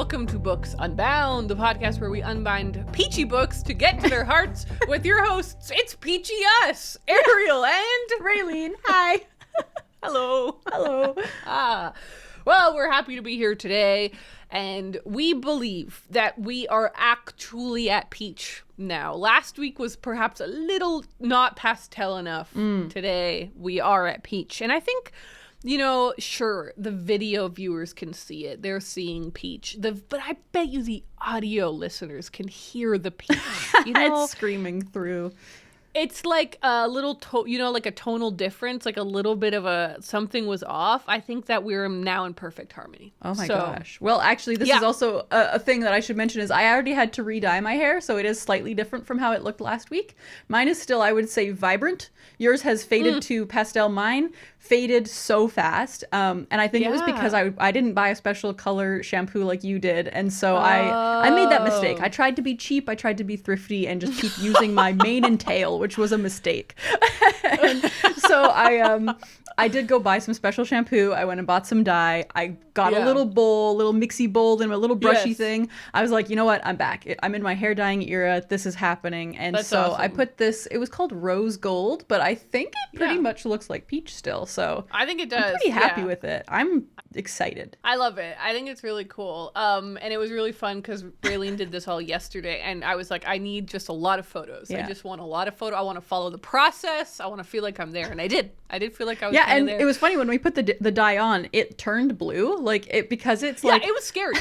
welcome to Books Unbound, the podcast where we unbind peachy books to get to their hearts with your hosts. It's Peachy Us, Ariel and Raeleen. Hi. Hello. Hello. Well, we're happy to be here today, and we believe that we are actually at peach now. Last week was perhaps a little not pastel enough. Today, we are at peach, and I think, you know, sure, the video viewers can see it. They're seeing peach. But I bet you the audio listeners can hear the peach. You know? It's screaming through. It's like a little, like a tonal difference, like a little bit of something was off. I think that we're now in perfect harmony. Oh my gosh. Well, actually, this is also a thing that I should mention is I already had to re-dye my hair, so it is slightly different from how it looked last week. Mine is still, I would say, vibrant. Yours has faded to pastel. Mine faded so fast. And I think it was because I didn't buy a special color shampoo like you did. And so I made that mistake. I tried to be cheap. I tried to be thrifty and just keep using my mane and tail, which was a mistake. And so I did go buy some special shampoo. I went and bought some dye. I got a little mixy bowl, and a little brushy thing. I was like, you know what? I'm back. I'm in my hair dyeing era. This is happening. And That's awesome. I put this, it was called rose gold, but I think it pretty much looks like peach still. So I think it does. I'm pretty happy with it. I'm excited. I love it. I think it's really cool. And it was really fun because Raeleen did this all yesterday, and I was like, I need just a lot of photos. I just want a lot of photos. I want to follow the process. I want to feel like I'm there, and I did. I did feel like I was there. And it was funny when we put the dye on, it turned blue, because it's like it was scary.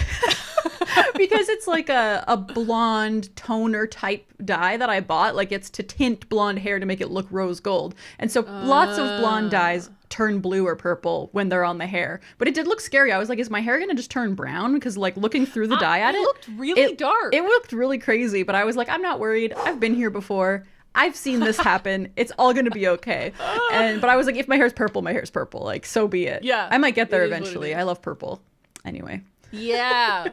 Because it's like a blonde toner type dye that I bought. Like, it's to tint blonde hair to make it look rose gold. And so lots of blonde dyes turn blue or purple when they're on the hair. But it did look scary. I was like, is my hair going to just turn brown? Because like looking through the dye at it looked really dark. It looked really crazy. But I was like, I'm not worried. I've been here before. I've seen this happen. It's all going to be okay. But I was like, if my hair's purple, my hair's purple. Like, so be it. Yeah. I might get there eventually. I love purple. Anyway. Yeah.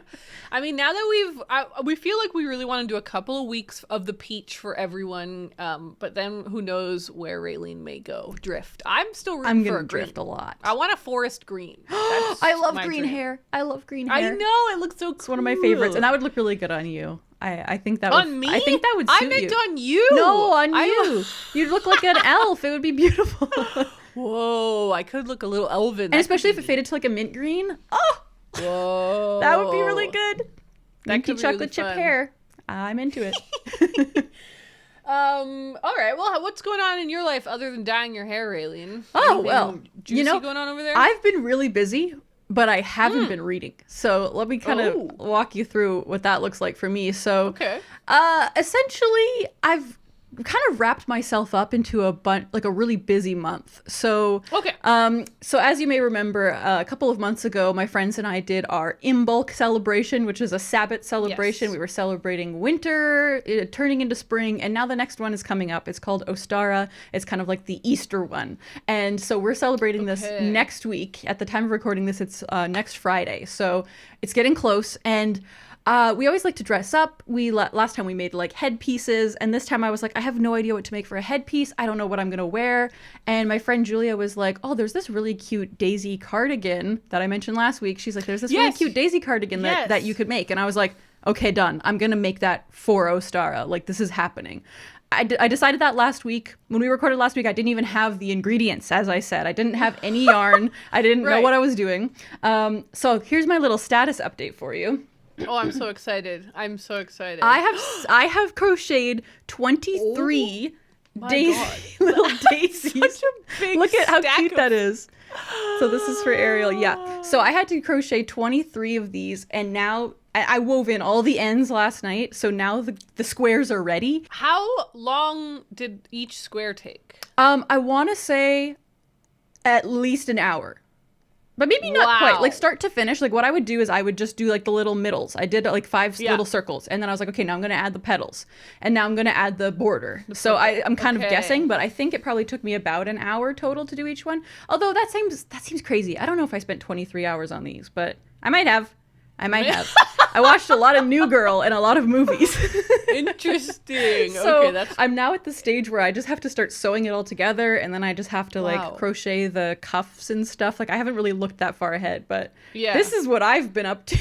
I mean, now that we feel like we really want to do a couple of weeks of the peach for everyone, but then who knows where Raeleen may go drift. I'm still rooting for a green. Drift a lot. I want a forest green. I love green hair. I love green hair. I know, it looks so cool. It's one of my favorites, and that would look really good on you. I think that on me. I think that would suit I meant you. on you. No, on you. You'd look like an elf. It would be beautiful. Whoa, I could look a little elven. And especially if it faded to like a mint green. Oh. Whoa. That would be really good. Minty chocolate really chip fun. hair. I'm into it. All right. Well, what's going on in your life other than dyeing your hair, Raeleen? Oh, well, juicy going on over there? I've been really busy, but I haven't been reading. So let me kind of walk you through what that looks like for me. So, essentially, I've kind of wrapped myself up into a really busy month. So, so as you may remember, a couple of months ago, my friends and I did our Imbolc celebration, which is a Sabbath celebration. Yes. We were celebrating winter, turning into spring, and now the next one is coming up. It's called Ostara. It's kind of like the Easter one. And so we're celebrating this next week. At the time of recording this, it's next Friday. So it's getting close, and we always like to dress up. Last time we made like headpieces, and this time I was like, I have no idea what to make for a headpiece. I don't know what I'm gonna wear. And my friend Julia was like, oh, there's this really cute daisy cardigan that I mentioned last week. She's like, there's this really cute daisy cardigan that you could make. And I was like, okay, done. I'm gonna make that for Ostara. Like, this is happening. I decided that last week. When we recorded last week, I didn't even have the ingredients, as I said. I didn't have any yarn. I didn't know what I was doing. So here's my little status update for you. Oh, I'm so excited. I have crocheted 23 little daisies. Such a big Look at how cute that is. So this is for Ariel. Yeah. So I had to crochet 23 of these, and now I wove in all the ends last night. So now the squares are ready. How long did each square take? I want to say at least an hour. But maybe not quite. Like, start to finish, like, what I would do is I would just do, like, the little middles. I did, like, 5 little circles. And then I was like, okay, now I'm going to add the petals. And now I'm going to add the border. So I'm kind of guessing, but I think it probably took me about an hour total to do each one. Although that seems crazy. I don't know if I spent 23 hours on these, but I might have. I watched a lot of New Girl and a lot of movies. Interesting. So okay, that's... I'm now at the stage where I just have to start sewing it all together, and then I just have to like crochet the cuffs and stuff. Like, I haven't really looked that far ahead, but this is what I've been up to.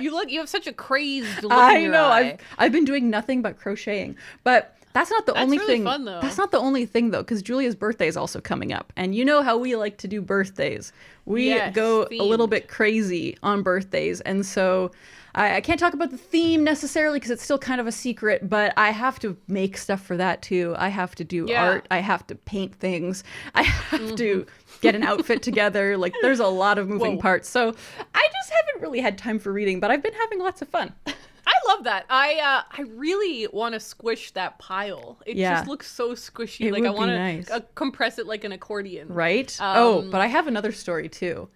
You have such a crazed look I in your know. eye. I've been doing nothing but crocheting, but that's not the only really thing. Fun, though. That's not the only thing though, because Julia's birthday is also coming up, and you know how we like to do birthdays. We go a little bit crazy on birthdays, and so I can't talk about the theme necessarily because it's still kind of a secret, but I have to make stuff for that too. I have to do art. I have to paint things. I have to get an outfit together. Like, there's a lot of moving parts. So I just haven't really had time for reading, but I've been having lots of fun. I love that. I really want to squish that pile. It just looks so squishy. It like, would I want nice. to compress it like an accordion. Right? But I have another story too.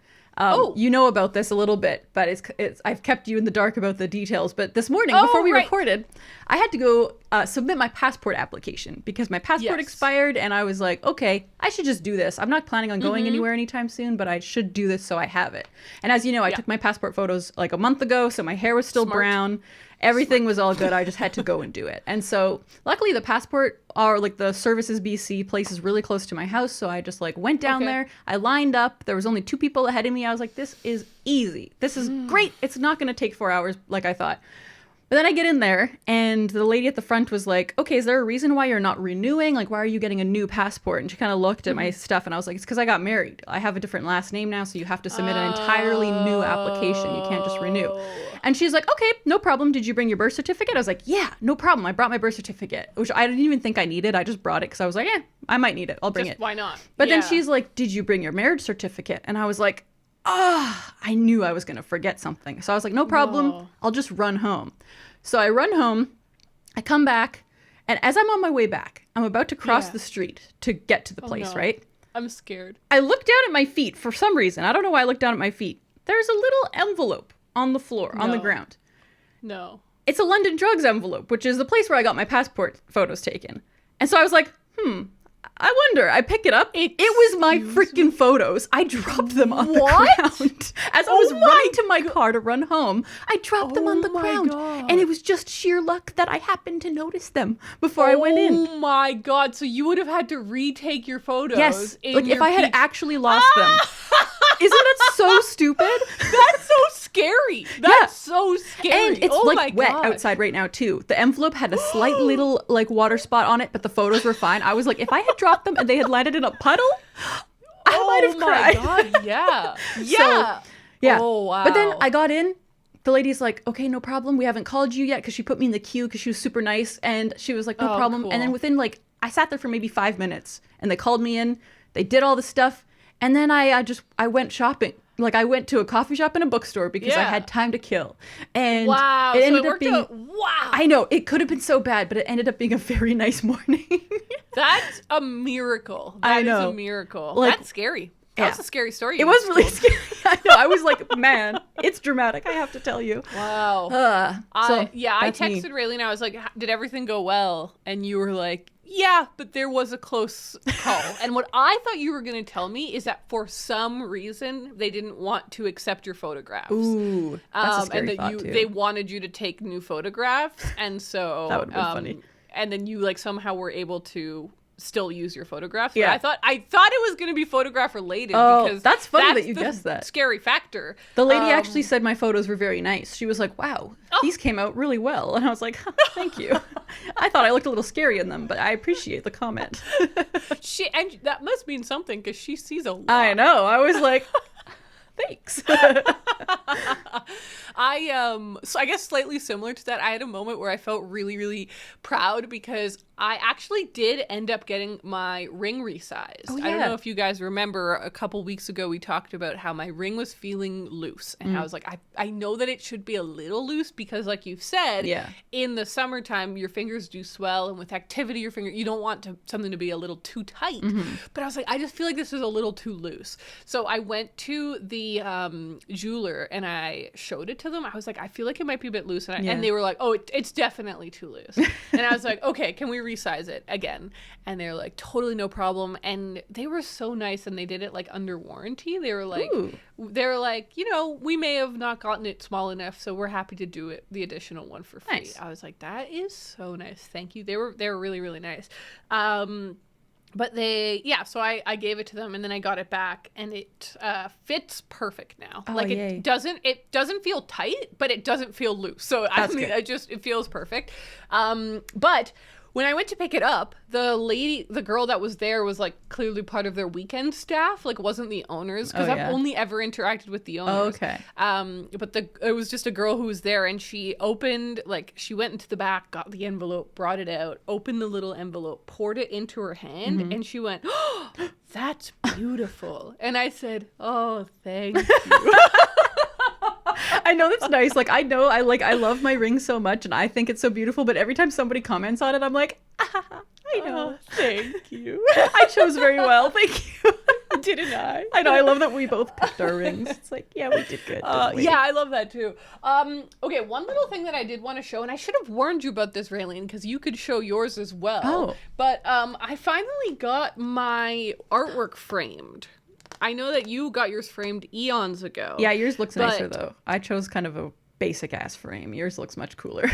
You know about this a little bit, but it's I've kept you in the dark about the details. But this morning, before we recorded, I had to go submit my passport application because my passport expired, and I was like, okay, I should just do this. I'm not planning on going anywhere anytime soon, but I should do this so I have it. And as you know, I took my passport photos like a month ago, so my hair was still brown. Everything was all good. I just had to go and do it. And so luckily the passport or like the Services BC place is really close to my house. So I just like went down there. I lined up. There was only 2 people ahead of me. I was like, this is easy. This is great. It's not going to take 4 hours like I thought. But then I get in there and the lady at the front was like, okay, is there a reason why you're not renewing? Like, why are you getting a new passport? And she kind of looked at my stuff and I was like, it's because I got married. I have a different last name now, so you have to submit an entirely new application. You can't just renew. And she's like, okay, no problem. Did you bring your birth certificate? I was like, yeah, no problem. I brought my birth certificate, which I didn't even think I needed. I just brought it because I was like, I might need it. I'll bring it. Why not? But then she's like, did you bring your marriage certificate? And I was like, I knew I was going to forget something. So I was like, no problem. I'll just run home. So I run home, I come back, and as I'm on my way back, I'm about to cross the street to get to the place, right? I'm scared. I look down at my feet for some reason. I don't know why I look down at my feet. There's a little envelope on the floor, on the ground. No. It's a London Drugs envelope, which is the place where I got my passport photos taken. And so I was like, I wonder. I pick it up. It was my freaking photos. I dropped them on the ground. As I was running to my car to run home, I dropped them on the ground. God. And it was just sheer luck that I happened to notice them before I went in. Oh my God. So you would have had to retake your photos. Yes. Like if I had actually lost them. Isn't that so stupid? That's so scary. That's so scary. And it's like wet outside right now too. The envelope had a slight little like water spot on it, but the photos were fine. I was like, if I had dropped them and they had landed in a puddle, I might have cried. Oh my God, yeah. Yeah. Yeah. Oh, wow. But then I got in. The lady's like, okay, no problem. We haven't called you yet, because she put me in the queue because she was super nice. And she was like, no problem. Cool. And then within I sat there for maybe 5 minutes and they called me in. They did all the stuff. And then I went shopping. Like I went to a coffee shop and a bookstore because I had time to kill. And wow, it ended up being wow. I know, it could have been so bad, but it ended up being a very nice morning. That's a miracle. That is a miracle. Like, that's scary. That's a scary story. It was really scary. I know. I was like, man, it's dramatic. I have to tell you. Wow. I texted Raeleen. I was like, did everything go well? And you were like, yeah, but there was a close call. And what I thought you were going to tell me is that for some reason they didn't want to accept your photographs. Ooh, that's a scary and that thought too. They wanted you to take new photographs, and so that would have been funny. And then you like somehow were able to still use your photographs. Yeah. But I thought it was going to be photograph related because that's funny that you guessed that. Scary factor. The lady actually said my photos were very nice. She was like, wow, these came out really well. And I was like, thank you. I thought I looked a little scary in them, but I appreciate the comment. And that must mean something because she sees a lot. I know. I was like, thanks. So I guess slightly similar to that, I had a moment where I felt really, really proud because I actually did end up getting my ring resized. I don't know if you guys remember, a couple weeks ago we talked about how my ring was feeling loose. And I was like, I know that it should be a little loose because like you've said, in the summertime, your fingers do swell. And with activity, you don't want something to be a little too tight. Mm-hmm. But I was like, I just feel like this is a little too loose. So I went to the jeweler and I showed it to them. I was like, I feel like it might be a bit loose. And they were like, oh, it's definitely too loose. And I was like, okay, can we resize it again? And they're like, totally no problem. And they were so nice, and they did it like under warranty. They were like, we may have not gotten it small enough, so we're happy to do it, the additional one for free. Nice. I was like, that is so nice. Thank you. They were really, really nice. But so I gave it to them and then I got it back and it fits perfect now. Oh, like yay. it doesn't feel tight, but it doesn't feel loose. So it feels perfect. But when I went to pick it up, the girl that was there was like clearly part of their weekend staff, like wasn't the owners, because I've only ever interacted with the owners. Oh, okay. But it was just a girl who was there, and she went into the back, got the envelope, brought it out, opened the little envelope, poured it into her hand, and she went, "Oh, that's beautiful." And I said, "Oh, thank you." I know that's nice. Like, I love my ring so much and I think it's so beautiful, but every time somebody comments on it, I'm like, I know. Thank you. I chose very well. Thank you. Didn't I? I know. I love that we both picked our rings. It's like, yeah, we did good. Yeah, I love that too. Okay, one little thing that I did want to show, and I should have warned you about this, Raeleen, because you could show yours as well. Oh. But I finally got my artwork framed. I know that you got yours framed eons ago. Yeah, yours looks nicer though. I chose kind of a basic ass frame. Yours looks much cooler.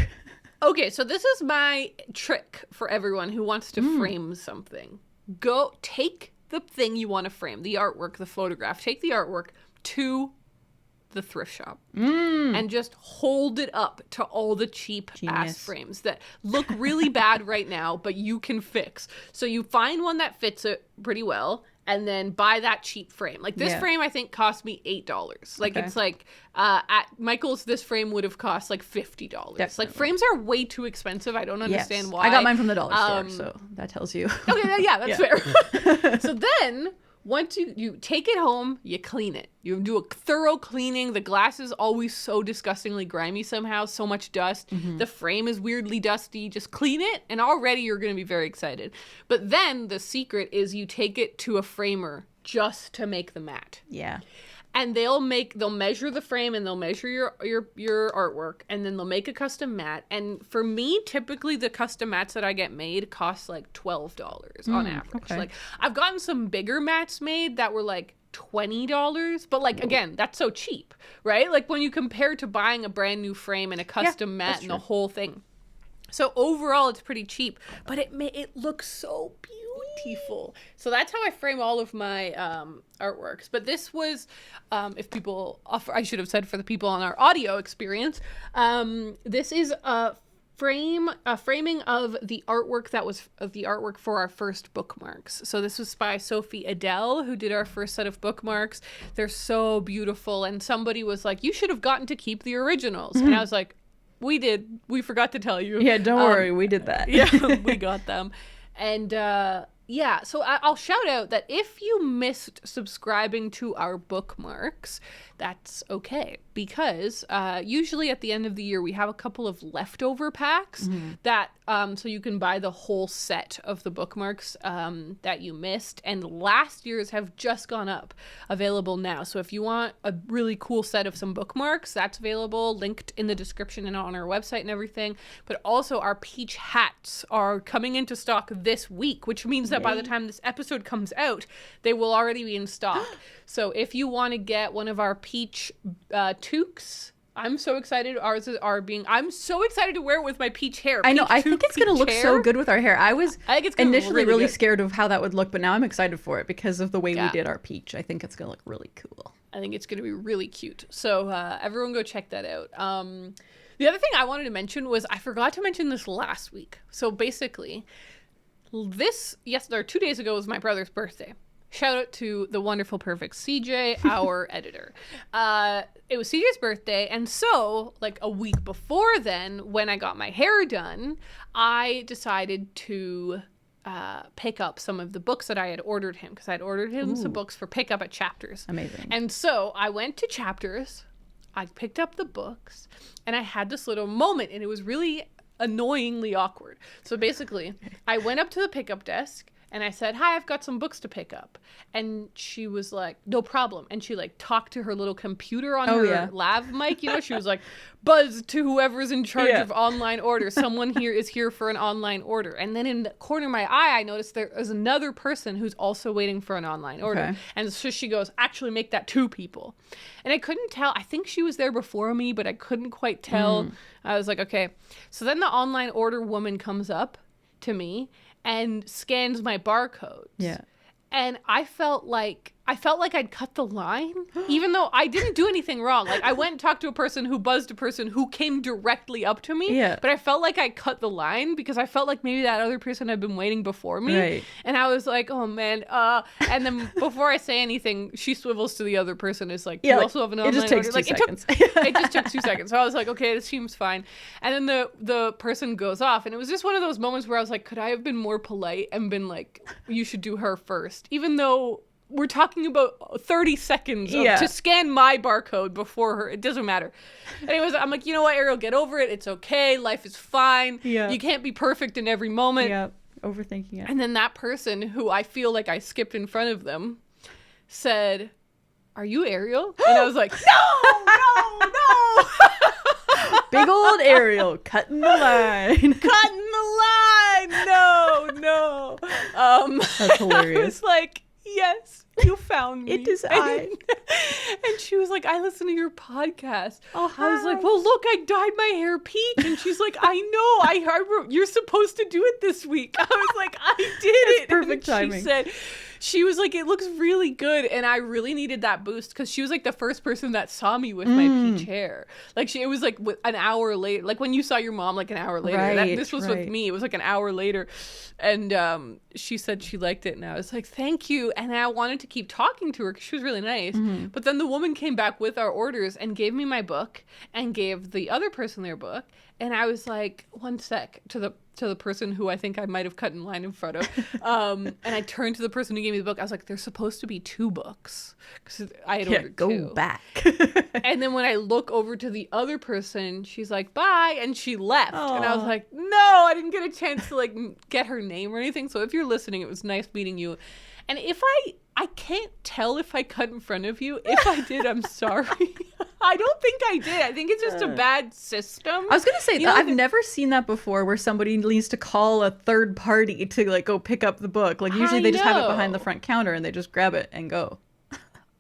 Okay, so this is my trick for everyone who wants to frame something. Go take the thing you want to frame, the artwork, the photograph. Take the artwork to the thrift shop and just hold it up to all the cheap ass frames that look really bad right now, but you can fix. So you find one that fits it pretty well, and then buy that cheap frame. Like this frame, I think cost me $8. Like it's like at Michael's, this frame would have cost like $50. Definitely. Like frames are way too expensive. I don't understand why. I got mine from the dollar store, so that tells you. Okay, yeah, that's fair. So then once you take it home, you clean it. You do a thorough cleaning. The glass is always so disgustingly grimy somehow, so much dust. The frame is weirdly dusty. Just clean it, and already you're going to be very excited. But then the secret is you take it to a framer just to make the mat. Yeah. And they'll measure the frame and they'll measure your artwork, and then they'll make a custom mat. And for me, typically the custom mats that I get made cost like $12 on average. Okay. Like I've gotten some bigger mats made that were like $20, but like again, that's so cheap, right? Like when you compare to buying a brand new frame and a custom mat and the whole thing. So overall, it's pretty cheap, but it looks so beautiful. So that's how I frame all of my artworks. But this was, I should have said for the people on our audio experience, this is a framing of the artwork for our first bookmarks. So this was by Sophie Adele, who did our first set of bookmarks. They're so beautiful, and somebody was like, "You should have gotten to keep the originals," and I was like, "We did. We forgot to tell you." Yeah, don't worry. We did that. Yeah, we got them. And so I'll shout out that if you missed subscribing to our bookmarks, that's okay, because usually at the end of the year we have a couple of leftover packs that so you can buy the whole set of the bookmarks that you missed, and last year's have just gone up, available now. So if you want a really cool set of some bookmarks, that's available, linked in the description and on our website and everything. But also our peach hats are coming into stock this week, which means that by the time this episode comes out, they will already be in stock. So if you want to get one of our peach toques, I'm so excited. I'm so excited to wear it with my peach hair. I know. I think it's going to look so good with our hair. I was initially really scared of how that would look, but now I'm excited for it because of the way we did our peach. I think it's going to look really cool. I think it's going to be really cute. So everyone go check that out. The other thing I wanted to mention was I forgot to mention this last week. So basically, 2 days ago was my brother's birthday. Shout out to the wonderful, perfect CJ, our editor. It was CJ's birthday, and so, like, a week before then, when I got my hair done, I decided to pick up some of the books that I had ordered him, because I had ordered him some books for pickup at Chapters. Amazing. And so I went to Chapters, I picked up the books, and I had this little moment, and it was really annoyingly awkward. So basically, I went up to the pickup desk, and I said, "Hi, I've got some books to pick up." And she was like, "No problem." And she like talked to her little computer on her lav mic. You know, she was like, "Buzz to whoever's in charge of online orders. Someone here is here for an online order." And then in the corner of my eye, I noticed there is another person who's also waiting for an online order. Okay. And so she goes, "Actually, make that 2 people." And I couldn't tell. I think she was there before me, but I couldn't quite tell. I was like, okay. So then the online order woman comes up to me and scans my barcodes. Yeah. And I felt like I'd cut the line, even though I didn't do anything wrong. Like, I went and talked to a person who buzzed a person who came directly up to me. Yeah. But I felt like I cut the line because I felt like maybe that other person had been waiting before me. Right. And I was like, oh, man. And then before I say anything, she swivels to the other person. It's like, you also have an online order. It just takes 2 seconds. It just took 2 seconds. So I was like, okay, this seems fine. And then the person goes off. And it was just one of those moments where I was like, could I have been more polite and been like, you should do her first? Even though we're talking about 30 seconds to scan my barcode before her. It doesn't matter. Anyways, I'm like, you know what, Ariel, get over it. It's okay. Life is fine. Yeah. You can't be perfect in every moment. Yeah. Overthinking it. And then that person who I feel like I skipped in front of them said, are you Ariel? And I was like, no. Big old Ariel cutting the line. Cutting the line. No. That's hilarious. I was like, yes, you found me. It is I. And she was like, I listen to your podcast. Oh, hi. I was like, well, look, I dyed my hair peach. And she's like, I know. I wrote, you're supposed to do it this week. I was like, I did it. Perfect timing. She was like, it looks really good. And I really needed that boost because she was like the first person that saw me with my peach hair. Like, it was like an hour later. Like when you saw your mom like an hour later. Right, this was with me. It was like an hour later. And she said she liked it. And I was like, thank you. And I wanted to keep talking to her because she was really nice. But then the woman came back with our orders and gave me my book and gave the other person their book. And I was like, one sec, to the person who I think I might have cut in line in front of. And I turned to the person who gave me the book. I was like, there's supposed to be 2 books. Because I had ordered 2. Go back. And then when I look over to the other person, she's like, bye. And she left. Aww. And I was like, no, I didn't get a chance to like get her name or anything. So if you're listening, it was nice meeting you. And if I can't tell if I cut in front of you. If I did, I'm sorry. I don't think I did. I think it's just a bad system. I was going to say, I've never seen that before where somebody needs to call a third party to like go pick up the book. Like usually they just have it behind the front counter and they just grab it and go.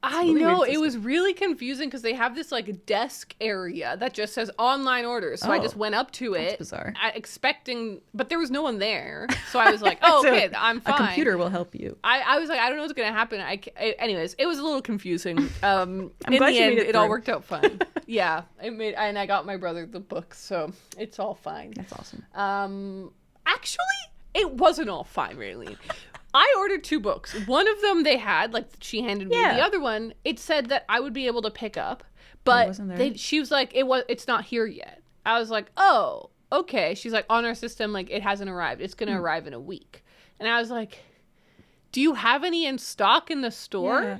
I know. It was really confusing because they have this like desk area that just says online orders. So I just went up to it. That's bizarre. Expecting, but there was no one there. So I was like, oh, okay, I'm fine. A computer will help you. I was like, I don't know what's going to happen. Anyways, it was a little confusing. In glad the you end, made it all through. worked out fine. Yeah. And I got my brother the book. So it's all fine. That's awesome. Actually, it wasn't all fine, Raeleen. I ordered 2 books. One of them they had, like she handed me. The other one, it said that I would be able to pick up, but she was like, it's not here yet. I was like, oh, okay. She's like, on our system, like it hasn't arrived. It's gonna arrive in a week. And I was like, do you have any in stock in the store? Yeah.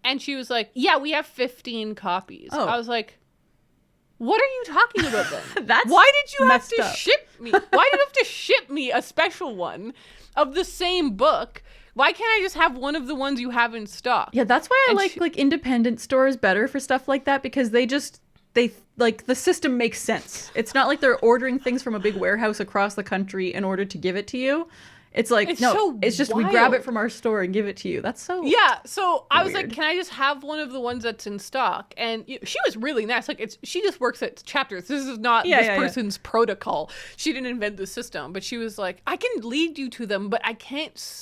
And she was like, yeah, we have 15 copies. Oh. I was like, what are you talking about then? Why did you have to ship me? Why did you have to ship me a special one of the same book? Why can't I just have one of the ones you have in stock? Yeah, that's why I like independent stores better for stuff like that, because they like the system makes sense. It's not like they're ordering things from a big warehouse across the country in order to give it to you. It's like, it's just wild. We grab it from our store and give it to you. That's so so I was like, can I just have one of the ones that's in stock? And she was really nice. Like she just works at Chapters. This is not this person's protocol. She didn't invent the system, but she was like, I can lead you to them, but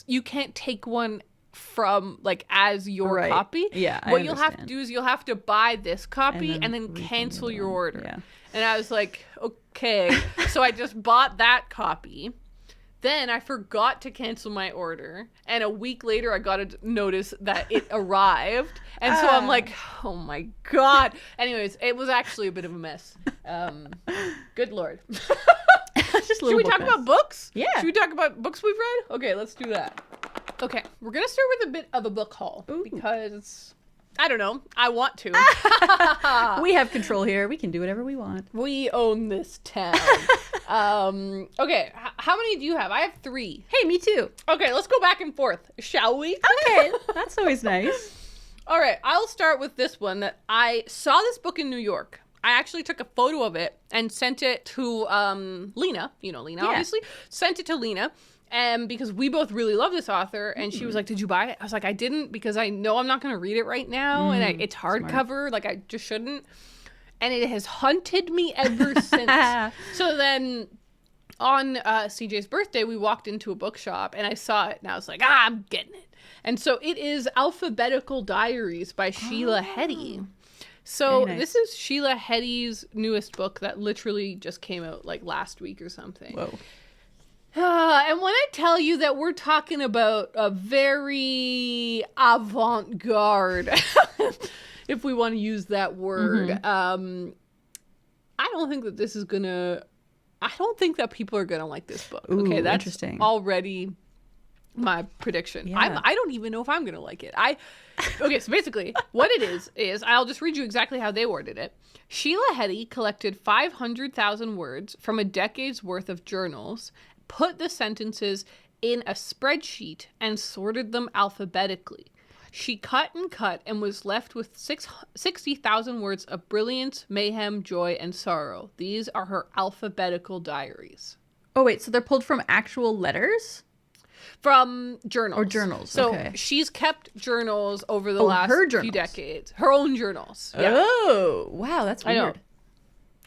you can't take one from like as your copy. Yeah, what you'll have to do is you'll have to buy this copy and then cancel your order. Yeah. And I was like, okay. So I just bought that copy. Then I forgot to cancel my order, and a week later I got a notice that it arrived, and so I'm like, oh my god. Anyways, it was actually a bit of a mess. Good lord. Should we talk about books? Yeah. Should we talk about books we've read? Okay, let's do that. Okay, we're gonna start with a bit of a book haul. Ooh. Because I don't know. I want to. We have control here. We can do whatever we want. We own this town. Okay. How many do you have? I have 3. Hey, me too. Okay, let's go back and forth. Shall we? Okay. That's always nice. All right. I'll start with this one that I saw this book in New York. I actually took a photo of it and sent it to Lena. You know Lena, obviously. Sent it to Lena. Because we both really love this author, and she was like, did you buy it? I was like, I didn't, because I know I'm not going to read it right now, and it's hardcover, like I just shouldn't. And it has haunted me ever since. So then on CJ's birthday, we walked into a bookshop and I saw it and I was like, I'm getting it. And so it is Alphabetical Diaries by Sheila Heti. So this is Sheila Heti's newest book that literally just came out like last week or something. Whoa. And when I tell you that we're talking about a very avant-garde, if we want to use that word, I don't think that this is gonna, I don't think that people are gonna like this book. Ooh, okay, that's interesting. Already my prediction. Yeah. I don't even know if I'm gonna like it. Okay, so basically what it is I'll just read you exactly how they worded it. Sheila Heti collected 500,000 words from a decade's worth of journals, put the sentences in a spreadsheet, and sorted them alphabetically. She cut and was left with 60,000 words of brilliance, mayhem, joy, and sorrow. These are her alphabetical diaries. Oh, wait, so they're pulled from actual letters? From journals. Or journals, so okay. She's kept journals over the last few decades. Her own journals. Yeah. Oh, wow, that's weird. I know.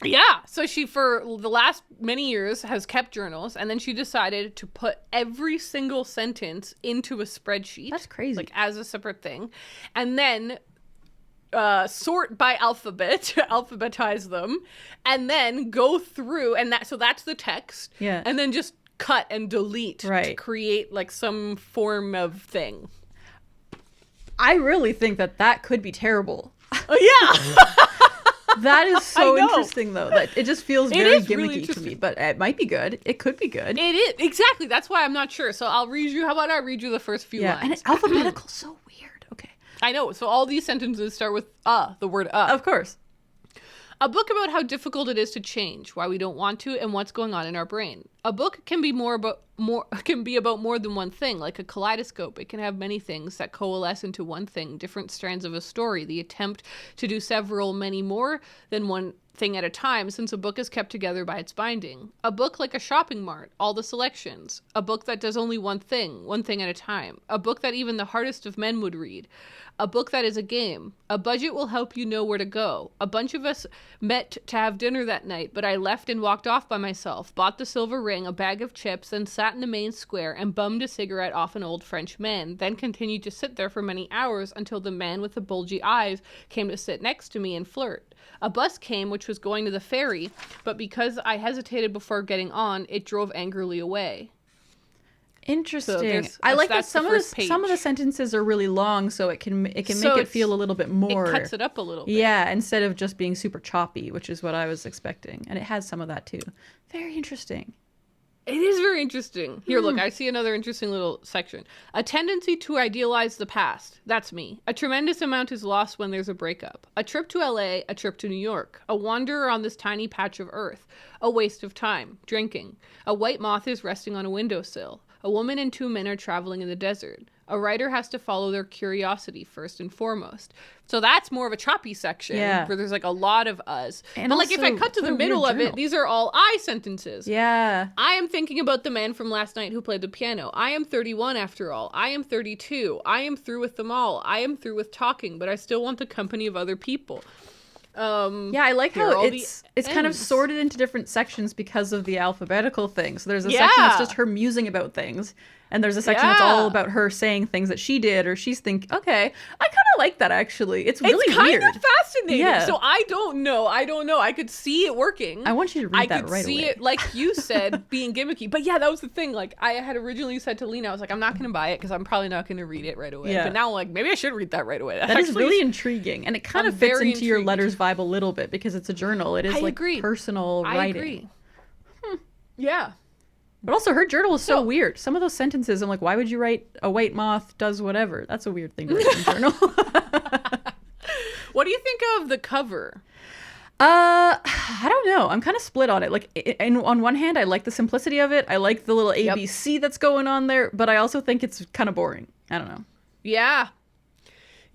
Yeah, so she, for the last many years, has kept journals, and then she decided to put every single sentence into a spreadsheet. That's crazy. Like, as a separate thing. And then sort by alphabet, alphabetize them, and then go through, and so that's the text. Yeah. And then just cut and delete to right. create, like, some form of thing. I really think that could be terrible. Oh, yeah! That is so interesting, though. That it just feels very gimmicky really to me, but it might be good. It could be good. It is, exactly. That's why I'm not sure. So I'll read you. How about I read you the first few lines? And it's alphabetical, so weird. Okay. I know. So all these sentences start with the word Of course. A book about how difficult it is to change, why we don't want to, and what's going on in our brain. A book can be about more than one thing, like a kaleidoscope. It can have many things that coalesce into one thing, different strands of a story, the attempt to do many more than one thing at a time, since a book is kept together by its binding. A book like a shopping mart, all the selections. A book that does only one thing at a time. A book that even the hardest of men would read. A book that is a game. A budget will help you know where to go. A bunch of us met to have dinner that night, but I left and walked off by myself, bought the silver ring, a bag of chips, then sat in the main square and bummed a cigarette off an old French man, then continued to sit there for many hours until the man with the bulgy eyes came to sit next to me and flirt. A bus came which was going to the ferry, but because I hesitated before getting on, it drove angrily away. Interesting. So I like that some of the sentences are really long, so it can make it feel a little bit more. It cuts it up a little bit. Yeah, instead of just being super choppy, which is what I was expecting, and it has some of that too. Very interesting. It is very interesting. Here, look, I see another interesting little section. A tendency to idealize the past. That's me. A tremendous amount is lost when there's a breakup. A trip to LA, a trip to New York. A wanderer on this tiny patch of earth. A waste of time. Drinking. A white moth is resting on a windowsill. A woman and two men are traveling in the desert. A writer has to follow their curiosity first and foremost. So that's more of a choppy section where there's like a lot of us. And but like if I cut to the middle of it, these are all I sentences. Yeah. I am thinking about the man from last night who played the piano. I am 31 after all. I am 32. I am through with them all. I am through with talking, but I still want the company of other people. I like how it's kind of sorted into different sections because of the alphabetical thing. So there's a section that's just her musing about things, and there's a section that's all about her saying things that she did or she's thinking. Okay, I kind of like that actually. It's really weird. It's kind of fascinating. Yeah. So I don't know. I could see it working. I want you to read that right away. I could see it, like you said, being gimmicky. But yeah, that was the thing. Like I had originally said to Lena, I was like, I'm not going to buy it because I'm probably not going to read it right away. Yeah. But now, like, maybe I should read that right away. That is really intriguing, and it kind of fits into your letters vibe a little bit because it's a journal. It is personal writing. I agree. Yeah. But also her journal is so weird. Some of those sentences, I'm like, why would you write a white moth does whatever? That's a weird thing to write in a journal. What do you think of the cover? I don't know. I'm kind of split on it. Like, on one hand, I like the simplicity of it. I like the little ABC that's going on there, but I also think it's kind of boring. I don't know. Yeah.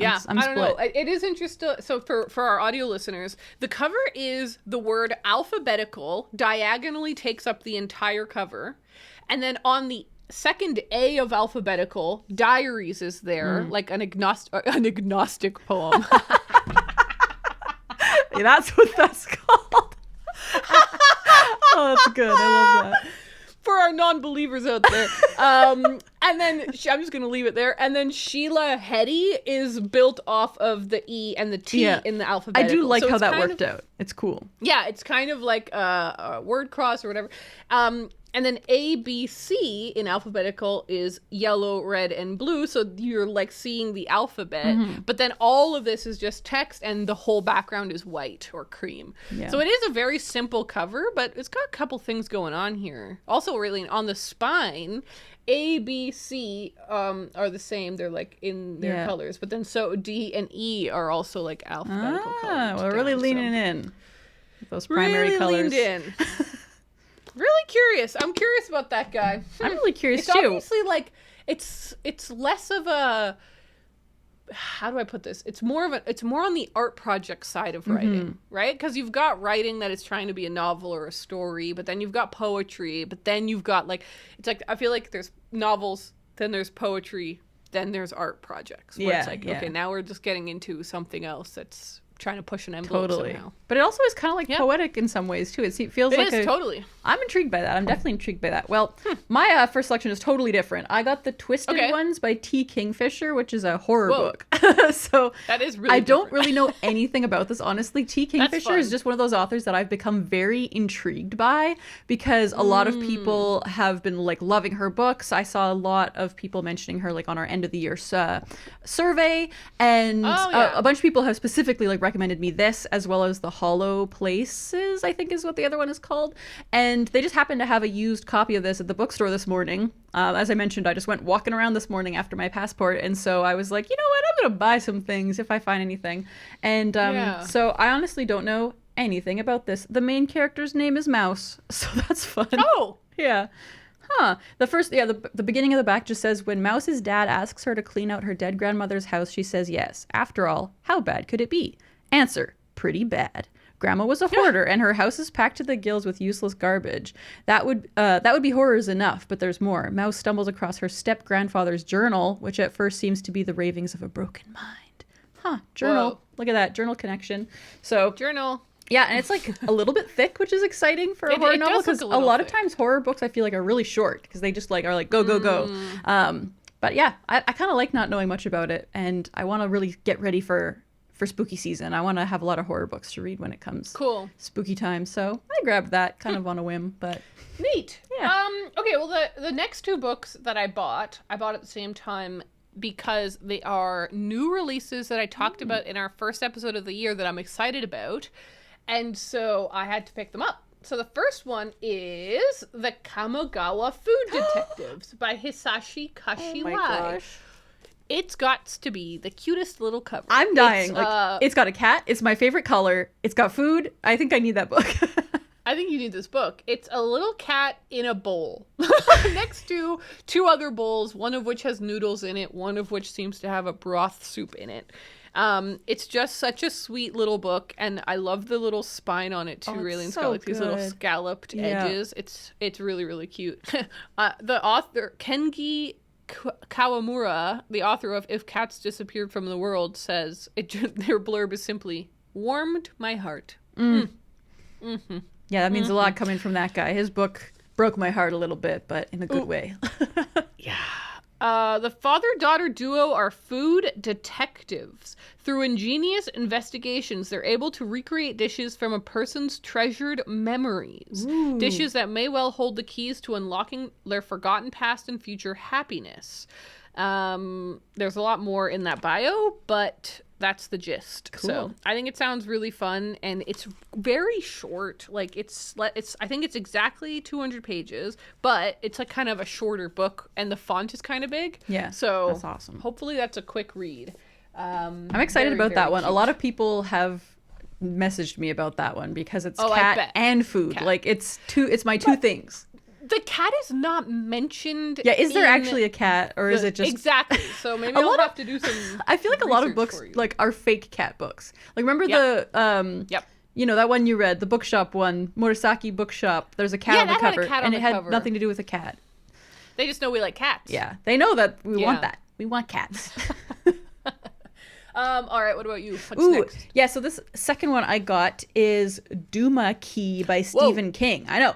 Yeah, I'm I don't know. It is interesting. So for our audio listeners, the cover is the word alphabetical, diagonally takes up the entire cover. And then on the second A of alphabetical, diaries is there, like an agnostic poem. Yeah, that's what that's called. Oh, that's good. I love that. for our non-believers out there. And then I'm just gonna leave it there. And then Sheila Heti is built off of the E and the T in the alphabet. I do like how that worked out. It's cool. Yeah, it's kind of like a word cross or whatever. And then A, B, C in alphabetical is yellow, red, and blue. So you're like seeing the alphabet. But then all of this is just text and the whole background is white or cream. Yeah. So it is a very simple cover, but it's got a couple things going on here. Also, Raeleen, on the spine, A, B, C are the same. They're like in their colors. But then so D and E are also like alphabetical colors. We're really leaning in. Those primary really colors. Leaned in. Really curious. I'm curious about that guy. I'm really curious too. It's obviously like it's less of a, how do I put this? It's more on the art project side of writing, right? Because you've got writing that is trying to be a novel or a story, but then you've got poetry, but then you've got like, it's like I feel like there's novels, then there's poetry, then there's art projects. Where it's like, okay, now we're just getting into something else that's trying to push an envelope somehow. But it also is kind of like poetic in some ways too. It feels like totally. I'm intrigued by that. I'm definitely intrigued by that. Well, my first selection is totally different. I got The Twisted Ones by T. Kingfisher, which is a horror book. So that is really I don't really know anything about this, honestly. T. Kingfisher is just one of those authors that I've become very intrigued by because a lot of people have been like loving her books. I saw a lot of people mentioning her like on our end of the year survey, and a bunch of people have specifically like recommended me this as well as The Hollow Places, I think is what the other one is called. And they just happened to have a used copy of this at the bookstore this morning. As I mentioned, I just went walking around this morning after my passport, and so I was like, you know what, I'm gonna buy some things if I find anything. And so I honestly don't know anything about this. The main character's name is Mouse, so that's fun. Oh! Yeah. Huh. The beginning of the back just says, when Mouse's dad asks her to clean out her dead grandmother's house, she says yes. After all, how bad could it be? Answer, pretty bad. Grandma was a hoarder, and her house is packed to the gills with useless garbage. That would be horrors enough, but there's more. Mouse stumbles across her step-grandfather's journal, which at first seems to be the ravings of a broken mind. Huh, journal. Whoa. Look at that, journal connection. So journal. Yeah, and it's like a little bit thick, which is exciting for a horror novel, because a lot of times horror books I feel like are really short because they just like are like go. But yeah, I kind of like not knowing much about it, and I want to really get ready for spooky season. I want to have a lot of horror books to read when it comes spooky time. So I grabbed that kind of on a whim, but neat. Yeah. Okay, well the next two books that I bought at the same time because they are new releases that I talked about in our first episode of the year that I'm excited about. And so I had to pick them up. So the first one is The Kamogawa Food Detectives by Hisashi Kashiwai. Oh my gosh. It's got to be the cutest little cover. I'm dying. It's got a cat. It's my favorite color. It's got food. I think I need that book. I think you need this book. It's a little cat in a bowl next to two other bowls, one of which has noodles in it, one of which seems to have a broth soup in it. It's just such a sweet little book, and I love the little spine on it too. Raeleen, it's got like these little scalloped edges. It's really, really cute. The author Kenji Kawamura, the author of If Cats Disappeared from the World, says their blurb is simply warmed my heart. Mm-hmm. Yeah, that means a lot coming from that guy. His book broke my heart a little bit, but in a good way. Yeah. The father-daughter duo are food detectives. Through ingenious investigations, they're able to recreate dishes from a person's treasured memories. Ooh. Dishes that may well hold the keys to unlocking their forgotten past and future happiness. There's a lot more in that bio, but that's the gist. Cool. So I think it sounds really fun, and it's very short. Like it's I think it's exactly 200 pages, but it's like kind of a shorter book, and the font is kind of big. Yeah, so that's awesome. Hopefully that's a quick read. I'm excited about that one. Cute. A lot of people have messaged me about that one because it's cat and food. Cat. Like it's my two things. The cat is not mentioned. Yeah, is there actually a cat, or is it just exactly? So maybe I'll have to do some. I feel like a lot of books like are fake cat books. Like remember the you know that one you read, the bookshop one, Murasaki Bookshop. There's a cat on the cover, and it had nothing to do with a cat. They just know we like cats. Yeah, they know that we want that. We want cats. All right, what about you? What's next? Yeah, so this second one I got is Duma Key by Stephen King. I know.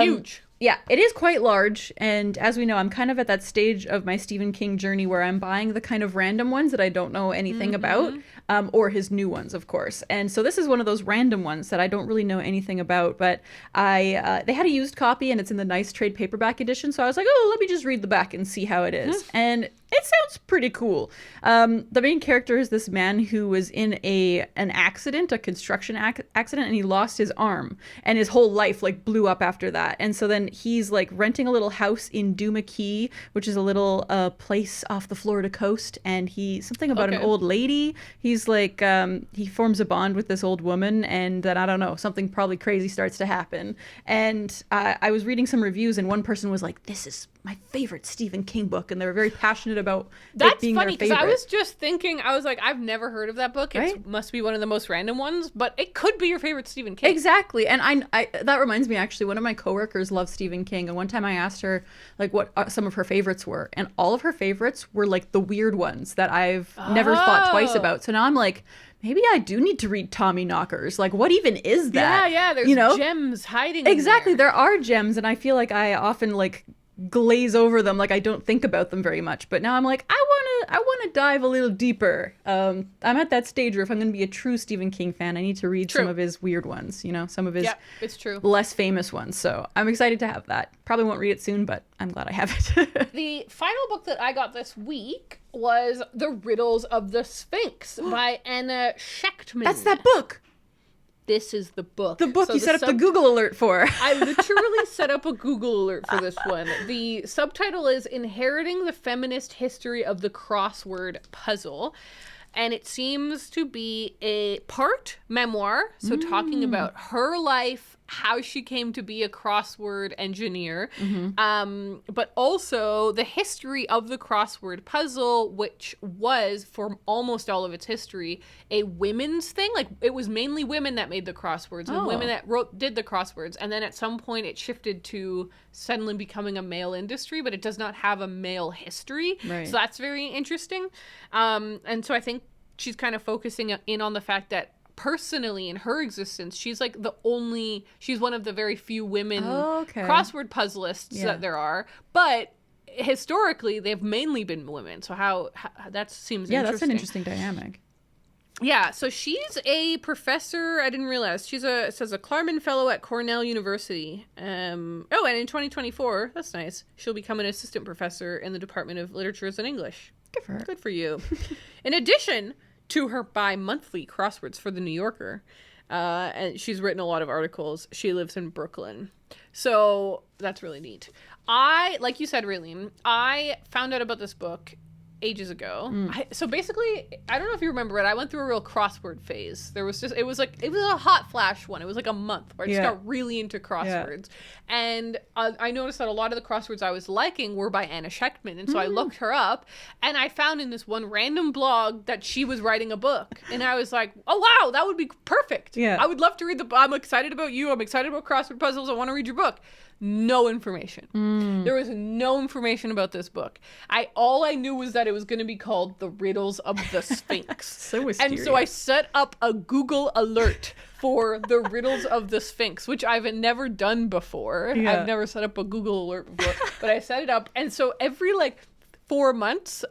Huge. Yeah, it is quite large, and as we know, I'm kind of at that stage of my Stephen King journey where I'm buying the kind of random ones that I don't know anything about, or his new ones, of course. And so this is one of those random ones that I don't really know anything about, but they had a used copy, and it's in the nice trade paperback edition, so I was like, oh, let me just read the back and see how it is. And it sounds pretty cool. The main character is this man who was in an accident, a construction accident, and he lost his arm, and his whole life like blew up after that. And so then he's like renting a little house in Duma Key, which is a little place off the Florida coast, and something about an old lady. He's like he forms a bond with this old woman, and then I don't know, something probably crazy starts to happen. And I was reading some reviews, and one person was like, this is my favorite Stephen King book, and they were very passionate about it being their favorite. That's funny, because I was just thinking, I was like, I've never heard of that book. It must be one of the most random ones, but it could be your favorite Stephen King. Exactly. And I that reminds me, actually, one of my coworkers loves Stephen King, and one time I asked her like what some of her favorites were, and all of her favorites were like the weird ones that I've never thought twice about. So now I'm like, maybe I do need to read Tommy Knockers. Like, what even is that? Yeah, there's gems hiding Exactly, in there. There are gems, and I feel like I often like glaze over them, like I don't think about them very much. But now I'm like, I want to dive a little deeper. I'm at that stage where if I'm going to be a true Stephen King fan, I need to read some of his weird ones, some of his it's true. less famous ones. So I'm excited to have that. Probably won't read it soon, but I'm glad I have it. The final book that I got this week was The Riddles of the Sphinx by Anna Schechtman. That's that book. This is the book. The book you set up the Google alert for. I literally set up a Google alert for this one. The subtitle is Inheriting the Feminist History of the Crossword Puzzle. And it seems to be a part memoir. So talking about her life, how she came to be a crossword engineer, but also the history of the crossword puzzle, which was, for almost all of its history, a women's thing. Like, it was mainly women that made the crosswords and women that did the crosswords. And then at some point it shifted to suddenly becoming a male industry, but it does not have a male history. Right. So that's very interesting. And so I think she's kind of focusing in on the fact that personally in her existence, she's like she's one of the very few women crossword puzzlists that there are, but historically they've mainly been women. So how that seems interesting. That's an interesting dynamic. Yeah, so she's a professor. I didn't realize it says a Klarman Fellow at Cornell University. And in 2024, that's nice, she'll become an assistant professor in the Department of Literatures and English. Good for her. Good for you. In addition to her bi-monthly crosswords for The New Yorker, and she's written a lot of articles. She lives in Brooklyn. So that's really neat. Like you said, Raeleen, I found out about this book ages ago. So basically, I don't know if you remember it, I went through a real crossword phase. It was a hot flash one. It was like a month where I just got really into crosswords. And I noticed that a lot of the crosswords I was liking were by Anna Schechtman. And so I looked her up, and I found in this one random blog that she was writing a book. And I was like, oh wow, that would be perfect. Yeah. I would love to read I'm excited about you. I'm excited about crossword puzzles. I want to read your book. No information. There was no information about this book. All I knew was that it was going to be called The Riddles of the Sphinx. So mysterious. And so I set up a Google alert for The Riddles of the Sphinx, which I've never done before. Yeah. I've never set up a Google alert before, but I set it up. And so every 4 months,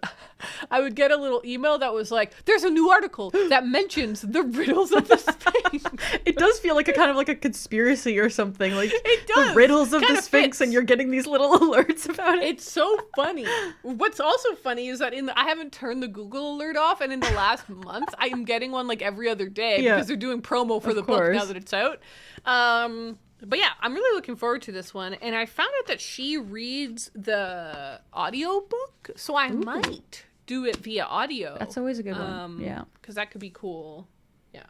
I would get a little email that was like, there's a new article that mentions the riddles of the Sphinx. It does feel like a kind of like a conspiracy or something. Like, it does. The riddles of the Sphinx, and you're getting these little alerts about it. It's so funny. What's also funny is that I haven't turned the Google alert off, and in the last month, I am getting one every other day because they're doing promo for the book now that it's out. But yeah, I'm really looking forward to this one. And I found out that she reads the audio book, so I might do it via audio. That's always a good one. Yeah. Because that could be cool. Yeah.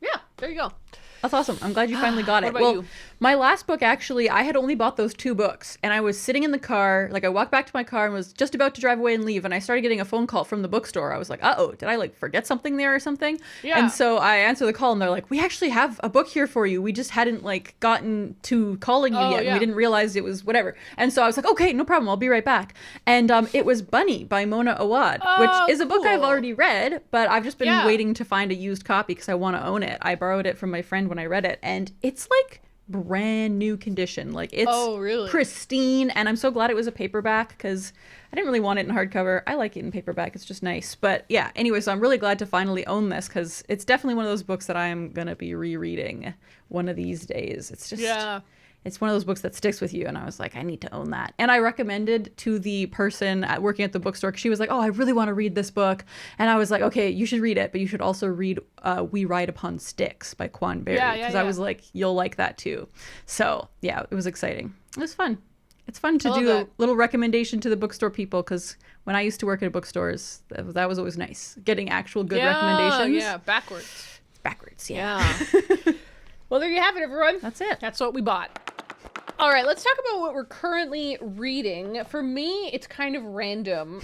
Yeah, there you go. That's awesome. I'm glad you finally got it. What about you? My last book, actually, I had only bought those 2 books, and I was sitting in the car, I walked back to my car and was just about to drive away and leave, and I started getting a phone call from the bookstore. I was like, uh-oh, did I forget something there or something? Yeah. And so I answer the call, and they're like, we actually have a book here for you. We just hadn't gotten to calling you yet. And we didn't realize it was whatever. And so I was like, okay, no problem. I'll be right back. And it was Bunny by Mona Awad, which is a book I've already read, but I've just been waiting to find a used copy because I want to own it. I borrowed it from my friend when I read it, and it's brand new condition. Like it's really pristine, and I'm so glad it was a paperback because I didn't really want it in hardcover. I like it in paperback. It's just nice. But yeah, anyway, so I'm really glad to finally own this because it's definitely one of those books that I'm going to be rereading one of these days. It's just, it's one of those books that sticks with you. And I was like, I need to own that. And I recommended to the person working at the bookstore, 'cause she was like, oh, I really want to read this book. And I was like, okay, you should read it, but you should also read We Ride Upon Sticks by Quan Berry. Because I was like, you'll like that too. So yeah, it was exciting. It was fun. It's fun to do a little recommendation to the bookstore people, because when I used to work at bookstores, that was always nice. Getting actual good recommendations. Yeah, backwards. Backwards, yeah. Well, there you have it, everyone. That's it. That's what we bought. All right, let's talk about what we're currently reading. For me, it's kind of random.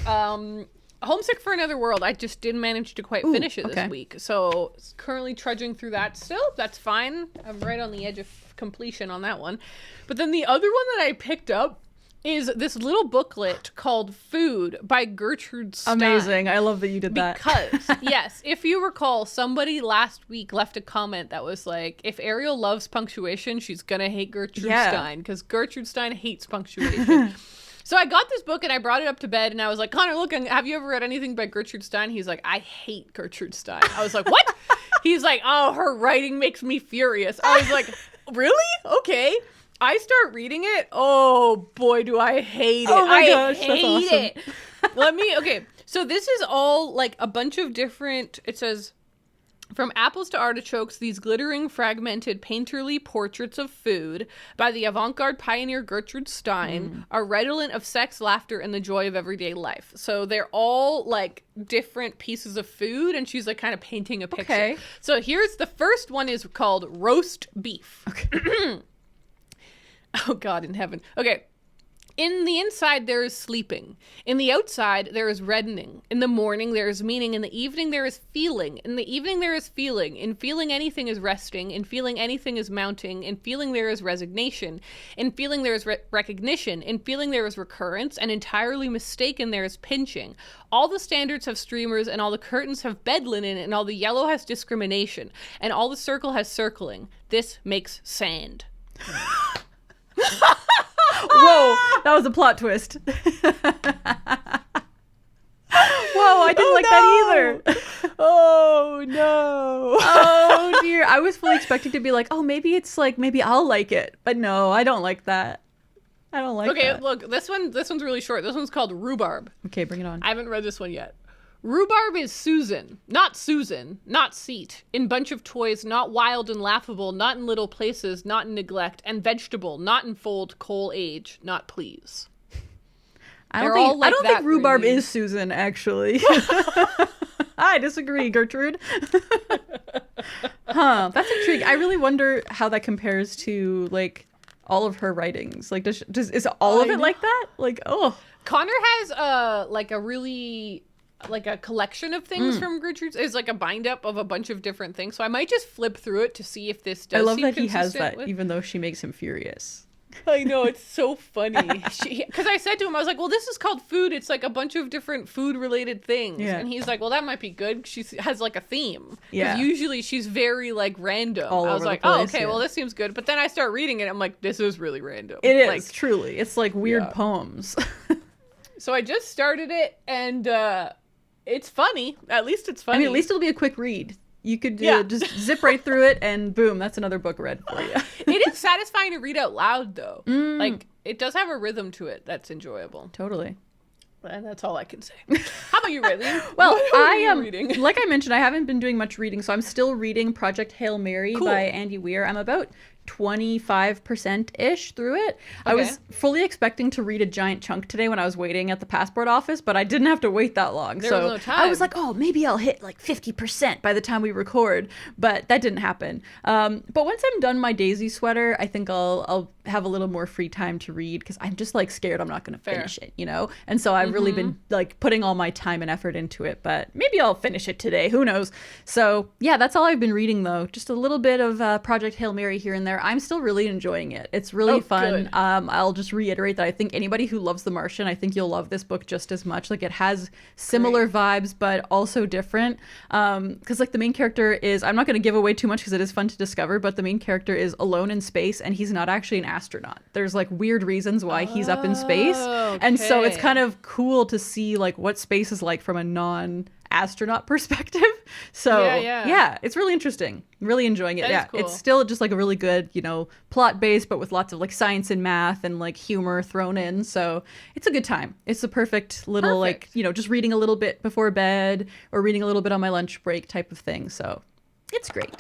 Homesick for Another World, I just didn't manage to quite finish it this week. So currently trudging through that still. That's fine. I'm right on the edge of completion on that one. But then the other one that I picked up is this little booklet called Food by Gertrude Stein. Amazing. I love that you did that. Because, yes, if you recall, somebody last week left a comment that was like, if Ariel loves punctuation, she's going to hate Gertrude Stein, because Gertrude Stein hates punctuation. So I got this book and I brought it up to bed and I was like, Connor, look, have you ever read anything by Gertrude Stein? He's like, I hate Gertrude Stein. I was like, what? He's like, oh, her writing makes me furious. I was like, really? Okay. I start reading it. Oh boy, do I hate it. Oh my gosh, hate that's awesome. it. Okay. So this is all like a bunch of different, it says, from apples to artichokes, these glittering, fragmented, painterly portraits of food by the avant-garde pioneer Gertrude Stein are redolent of sex, laughter, and the joy of everyday life. So they're all like different pieces of food, and she's like kind of painting a picture. Okay. So here's the first one is called Roast Beef. Okay. Oh God in heaven. Okay. In the inside, there is sleeping. In the outside, there is reddening. In the morning, there is meaning. In the evening, there is feeling. In the evening, there is feeling. In feeling, anything is resting. In feeling, anything is mounting. In feeling, there is resignation. In feeling, there is recognition. In feeling, there is recurrence. And entirely mistaken, there is pinching. All the standards have streamers, and all the curtains have bed linen, and all the yellow has discrimination, and all the circle has circling. This makes sand. Whoa, that was a plot twist. Whoa, I didn't like that either. Oh no. Oh dear. I was fully expecting to be like, oh, maybe it's like, maybe I'll like it. But no, I don't like that. I don't like that. Okay, look, this one's really short. This one's called Rhubarb. Okay, bring it on. I haven't read this one yet. Rhubarb is Susan, not seat, in bunch of toys, not wild and laughable, not in little places, not in neglect, and vegetable, not in fold, coal age, not please. I don't think rhubarb is Susan, actually. I disagree, Gertrude. That's intriguing. I really wonder how that compares to like all of her writings. Like, is all of it like that? Like, oh, Connor has like a collection of things from Gertrude's. Is like a bind up of a bunch of different things. So I might just flip through it to see if this does. I love seem that he has consistent that, even though she makes him furious. I know, it's so funny. Because I said to him, I was like, well, this is called Food. It's like a bunch of different food related things. Yeah. And he's like, well, that might be good. She has like a theme. Yeah. Because usually she's very like random. All I was over like, the place, oh, okay, yeah. well, this seems good. But then I start reading it. I'm like, this is really random. It is, like, truly. It's like weird poems. So I just started it, and it's funny. At least it's funny. I mean, at least it'll be a quick read. You could just zip right through it, and boom, that's another book read for you. It is satisfying to read out loud, though. Like, it does have a rhythm to it that's enjoyable. Totally. And that's all I can say. How about you, Raeleen? Well, I am reading. Like I mentioned, I haven't been doing much reading, so I'm still reading Project Hail Mary by Andy Weir. I'm about 25%-ish through it. Okay. I was fully expecting to read a giant chunk today when I was waiting at the passport office, but I didn't have to wait that long. There was no time. I was like, oh, maybe I'll hit like 50% by the time we record, but that didn't happen. But once I'm done my Daisy sweater, I think I'll have a little more free time to read, because I'm just like scared I'm not going to finish it, you know? And so I've really been like putting all my time time and effort into it, but maybe I'll finish it today. Who knows? So yeah, that's all I've been reading though. Just a little bit of Project Hail Mary here and there. I'm still really enjoying it. It's really fun. Good. I'll just reiterate that I think anybody who loves The Martian, I think you'll love this book just as much. Like it has similar vibes, but also different. Because like the main character is, I'm not going to give away too much because it is fun to discover, but the main character is alone in space and he's not actually an astronaut. There's like weird reasons why he's up in space. And so it's kind of cool to see like what space is like from a non-astronaut perspective. So yeah, it's really interesting. Really enjoying it. Yeah, cool. It's still just like a really good, you know, plot based, but with lots of like science and math and like humor thrown in. So it's a good time. It's a perfect little like, you know, just reading a little bit before bed or reading a little bit on my lunch break type of thing. So it's great.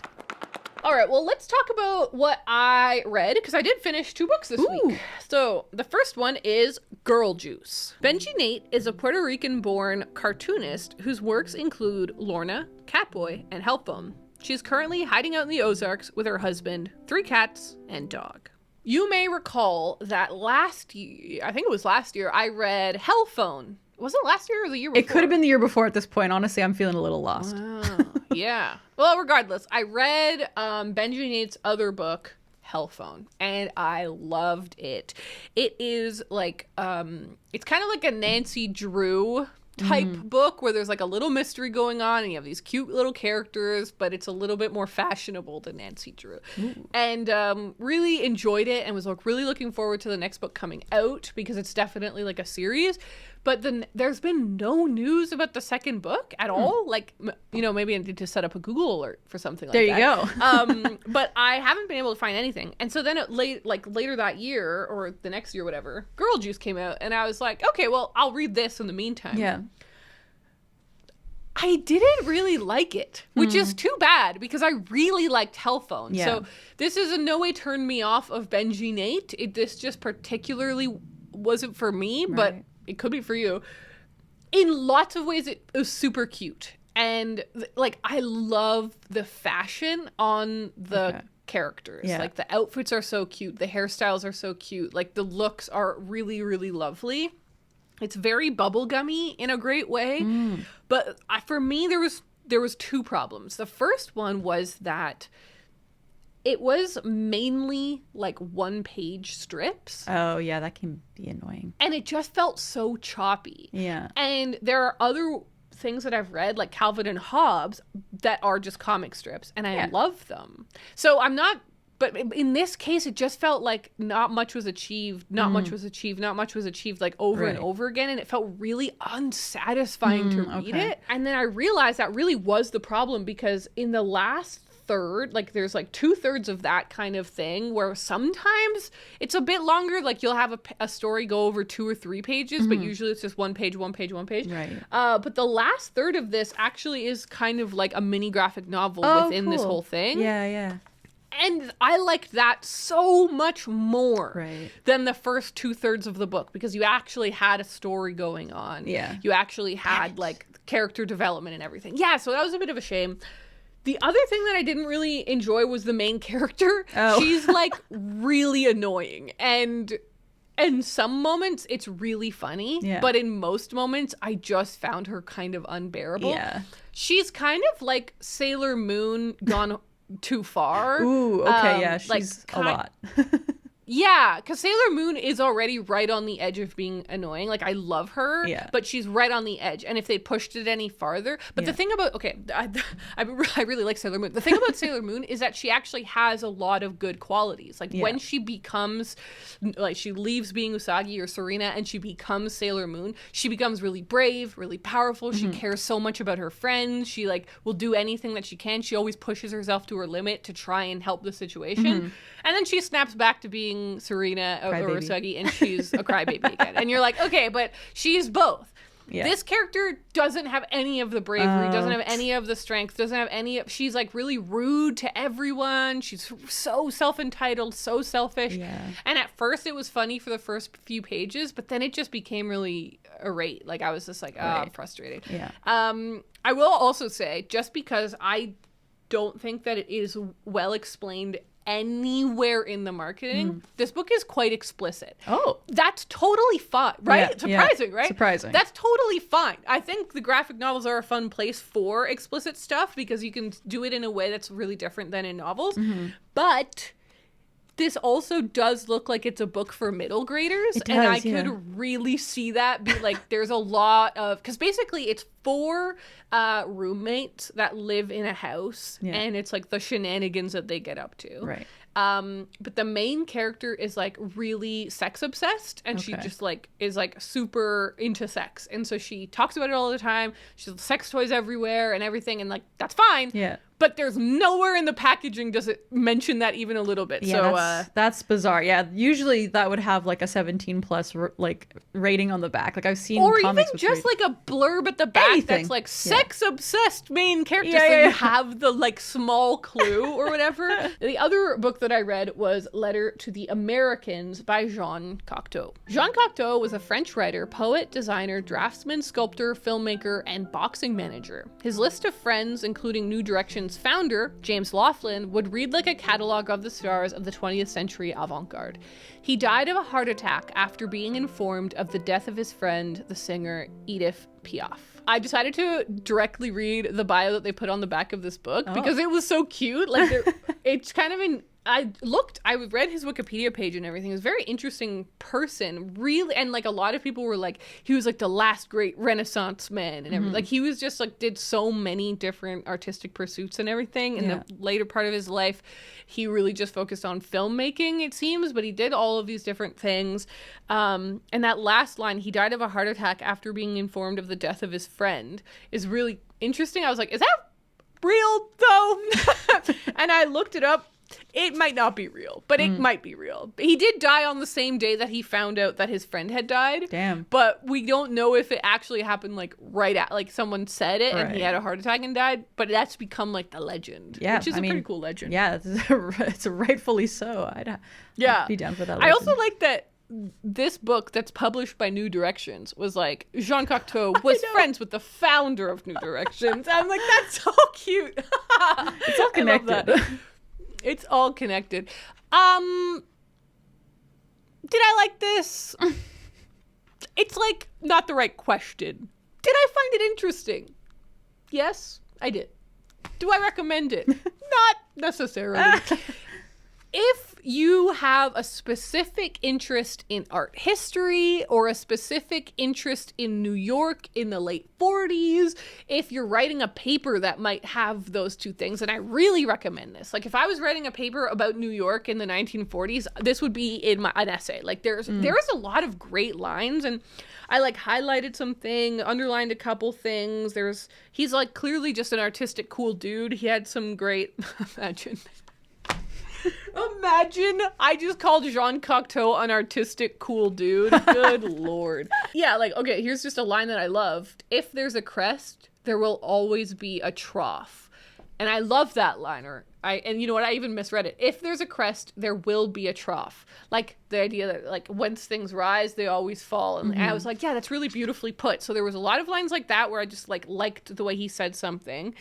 All right, well, let's talk about what I read, because I did finish 2 books this week. So the first one is Girl Juice. Benji Nate is a Puerto Rican-born cartoonist whose works include Lorna, Catboy, and Help'em. She is currently hiding out in the Ozarks with her husband, 3 cats, and dog. You may recall that last year, I think it was last year, I read Hellphone. Was it last year or the year before? It could have been the year before at this point. Honestly, I'm feeling a little lost. Yeah. Well, regardless, I read Benji Nate's other book, Hellphone, and I loved it. It is like, it's kind of like a Nancy Drew type book where there's like a little mystery going on and you have these cute little characters, but it's a little bit more fashionable than Nancy Drew. And really enjoyed it and was like really looking forward to the next book coming out because it's definitely like a series. But then there's been no news about the second book at all. Like, you know, maybe I need to set up a Google alert for something like that. There you go. But I haven't been able to find anything. And so then later that year or the next year, whatever, Girl Juice came out. And I was like, okay, well, I'll read this in the meantime. Yeah. I didn't really like it, which is too bad because I really liked Hellphone. Yeah. So this is in no way turned me off of Benji Nate. This just particularly wasn't for me, but it could be for you. In lots of ways, it was super cute. And like, I love the fashion on the characters. Yeah. Like the outfits are so cute. The hairstyles are so cute. Like the looks are really, really lovely. It's very bubblegummy in a great way. But for me, there was 2 problems. The first one was that it was mainly like 1-page strips. Oh, yeah, that can be annoying. And it just felt so choppy. Yeah. And there are other things that I've read, like Calvin and Hobbes, that are just comic strips, and I love them. So I'm not... But in this case, it just felt like not much was achieved, not much was achieved, not much was achieved, like over and over again. And it felt really unsatisfying to read it. And then I realized that really was the problem because in the last third, like there's like 2/3 of that kind of thing where sometimes it's a bit longer. Like you'll have a story go over 2 or 3 pages, but usually it's just 1 page, 1 page, 1 page. Right. But the last third of this actually is kind of like a mini graphic novel within this whole thing. Yeah, yeah. And I liked that so much more than the first 2/3 of the book because you actually had a story going on. Yeah. You actually had like character development and everything. Yeah, so that was a bit of a shame. The other thing that I didn't really enjoy was the main character. She's like really annoying. And in some moments it's really funny. Yeah. But in most moments I just found her kind of unbearable. Yeah. She's kind of like Sailor Moon gone too far. Ooh, okay, yeah, she's like, a lot. Yeah, because Sailor Moon is already right on the edge of being annoying. Like, I love her, but she's right on the edge. And if they pushed it any farther... But the thing about... Okay, I really like Sailor Moon. The thing about Sailor Moon is that she actually has a lot of good qualities. Like, when she becomes... Like, she leaves being Usagi or Serena and she becomes Sailor Moon, she becomes really brave, really powerful. She cares so much about her friends. She, like, will do anything that she can. She always pushes herself to her limit to try and help the situation. And then she snaps back to being Serena or Usagi and she's a crybaby again. And you're like, okay, but she's both. Yeah. This character doesn't have any of the bravery, doesn't have any of the strength, doesn't have any... She's like really rude to everyone. She's so self-entitled, so selfish. Yeah. And at first it was funny for the first few pages, but then it just became really irate. Like I was just like, I'm frustrated. Yeah. I will also say, just because I don't think that it is well explained anywhere in the marketing. This book is quite explicit. Oh. That's totally fine, right? Surprising, right? Surprising. That's totally fine. I think the graphic novels are a fun place for explicit stuff because you can do it in a way that's really different than in novels. But this also does look like it's a book for middle graders. It does, and I could really see that be like, there's a lot of, because basically it's 4 roommates that live in a house and it's like the shenanigans that they get up to. Right. But the main character is like really sex obsessed and she just like is like super into sex. And so she talks about it all the time. She has sex toys everywhere and everything. And like, that's fine. Yeah. But there's nowhere in the packaging does it mention that even a little bit. Yeah, so that's bizarre. Yeah, usually that would have like a 17 plus like rating on the back. Like I've seen or comics even just like a blurb at the back that's like sex obsessed main character. So you have the like small clue or whatever. The other book that I read was Letter to the Americans by Jean Cocteau. Jean Cocteau was a French writer, poet, designer, draftsman, sculptor, filmmaker, and boxing manager. His list of friends, including New Directions founder, James Laughlin, would read like a catalog of the stars of the 20th century avant-garde. He died of a heart attack after being informed of the death of his friend, the singer Edith Piaf. I decided to directly read the bio that they put on the back of this book because it was so cute. Like, it's kind of in... I read his Wikipedia page and everything. He was a very interesting person, really. And like a lot of people were like, he was like the last great Renaissance man and everything. Like he was just like, did so many different artistic pursuits and everything. In the later part of his life, he really just focused on filmmaking, it seems, but he did all of these different things. And that last line, he died of a heart attack after being informed of the death of his friend, is really interesting. I was like, is that real though? And I looked it up. It might not be real, but it might be real. He did die on the same day that he found out that his friend had died. Damn. But we don't know if it actually happened like right at, like someone said it and he had a heart attack and died. But that's become like the legend, which is a pretty cool legend. Yeah, it's rightfully so. I'd be down for that legend. I also like that this book that's published by New Directions was like, Jean Cocteau was friends with the founder of New Directions. I'm like, that's so cute. It's all connected. It's all connected. Did I like this? It's like not the right question. Did I find it interesting? Yes, I did. Do I recommend it? Not necessarily. If you have a specific interest in art history or a specific interest in New York in the late 40s, if you're writing a paper that might have those two things, and I really recommend this. Like if I was writing a paper about New York in the 1940s, this would be in an essay. Like there is a lot of great lines, and I like highlighted something, underlined a couple things. He's like clearly just an artistic cool dude. He had some great Imagine I just called Jean Cocteau an artistic cool dude. Good Lord. Yeah, like, okay, here's just a line that I loved. If there's a crest, there will always be a trough. And I love that liner. And you know what? I even misread it. If there's a crest, there will be a trough. Like the idea that like whence things rise, they always fall. And I was like, yeah, that's really beautifully put. So there was a lot of lines like that where I just like liked the way he said something.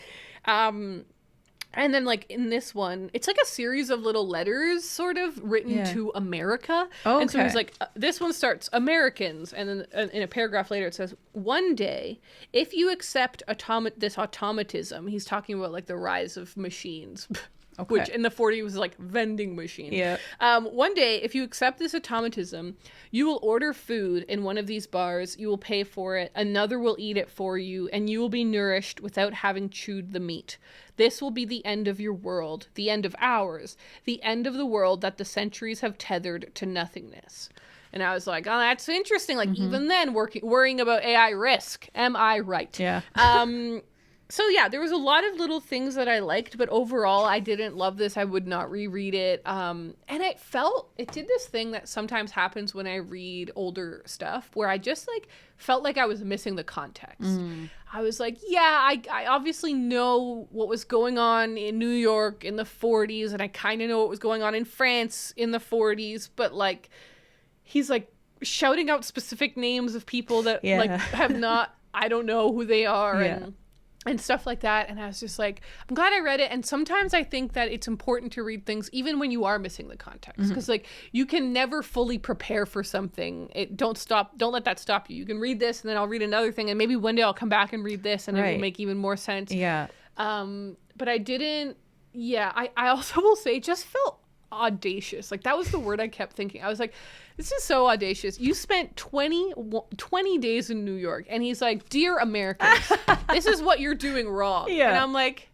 And then, like, in this one, it's like a series of little letters, sort of, written to America. Oh, and so he's like, this one starts, Americans. And then in a paragraph later, it says, one day, if you accept this automatism, he's talking about, like, the rise of machines. Which in the 40s was like vending machine. Yeah. One day, if you accept this automatism, you will order food in one of these bars, you will pay for it, another will eat it for you, and you will be nourished without having chewed the meat. This will be the end of your world, the end of ours, the end of the world that the centuries have tethered to nothingness. And I was like, oh, that's interesting. Like, even then, worrying about AI risk. Am I right? Yeah. So yeah, there was a lot of little things that I liked, but overall I didn't love this. I would not reread it. And it did this thing that sometimes happens when I read older stuff where I just like felt like I was missing the context. I was like, yeah, I obviously know what was going on in New York in the 40s, and I kind of know what was going on in France in the 40s, but like he's like shouting out specific names of people that like have not, I don't know who they are. Yeah. And and stuff like that. And I was just like, I'm glad I read it. And sometimes I think that it's important to read things even when you are missing the context, because like you can never fully prepare for something. Don't let that stop you. You can read this and then I'll read another thing, and maybe one day I'll come back and read this and it will make even more sense. But I didn't. I also will say it just felt audacious. Like that was the word I kept thinking. I was like, this is so audacious. You spent 20 days in New York, and he's like, dear Americans, this is what you're doing wrong. And I'm like,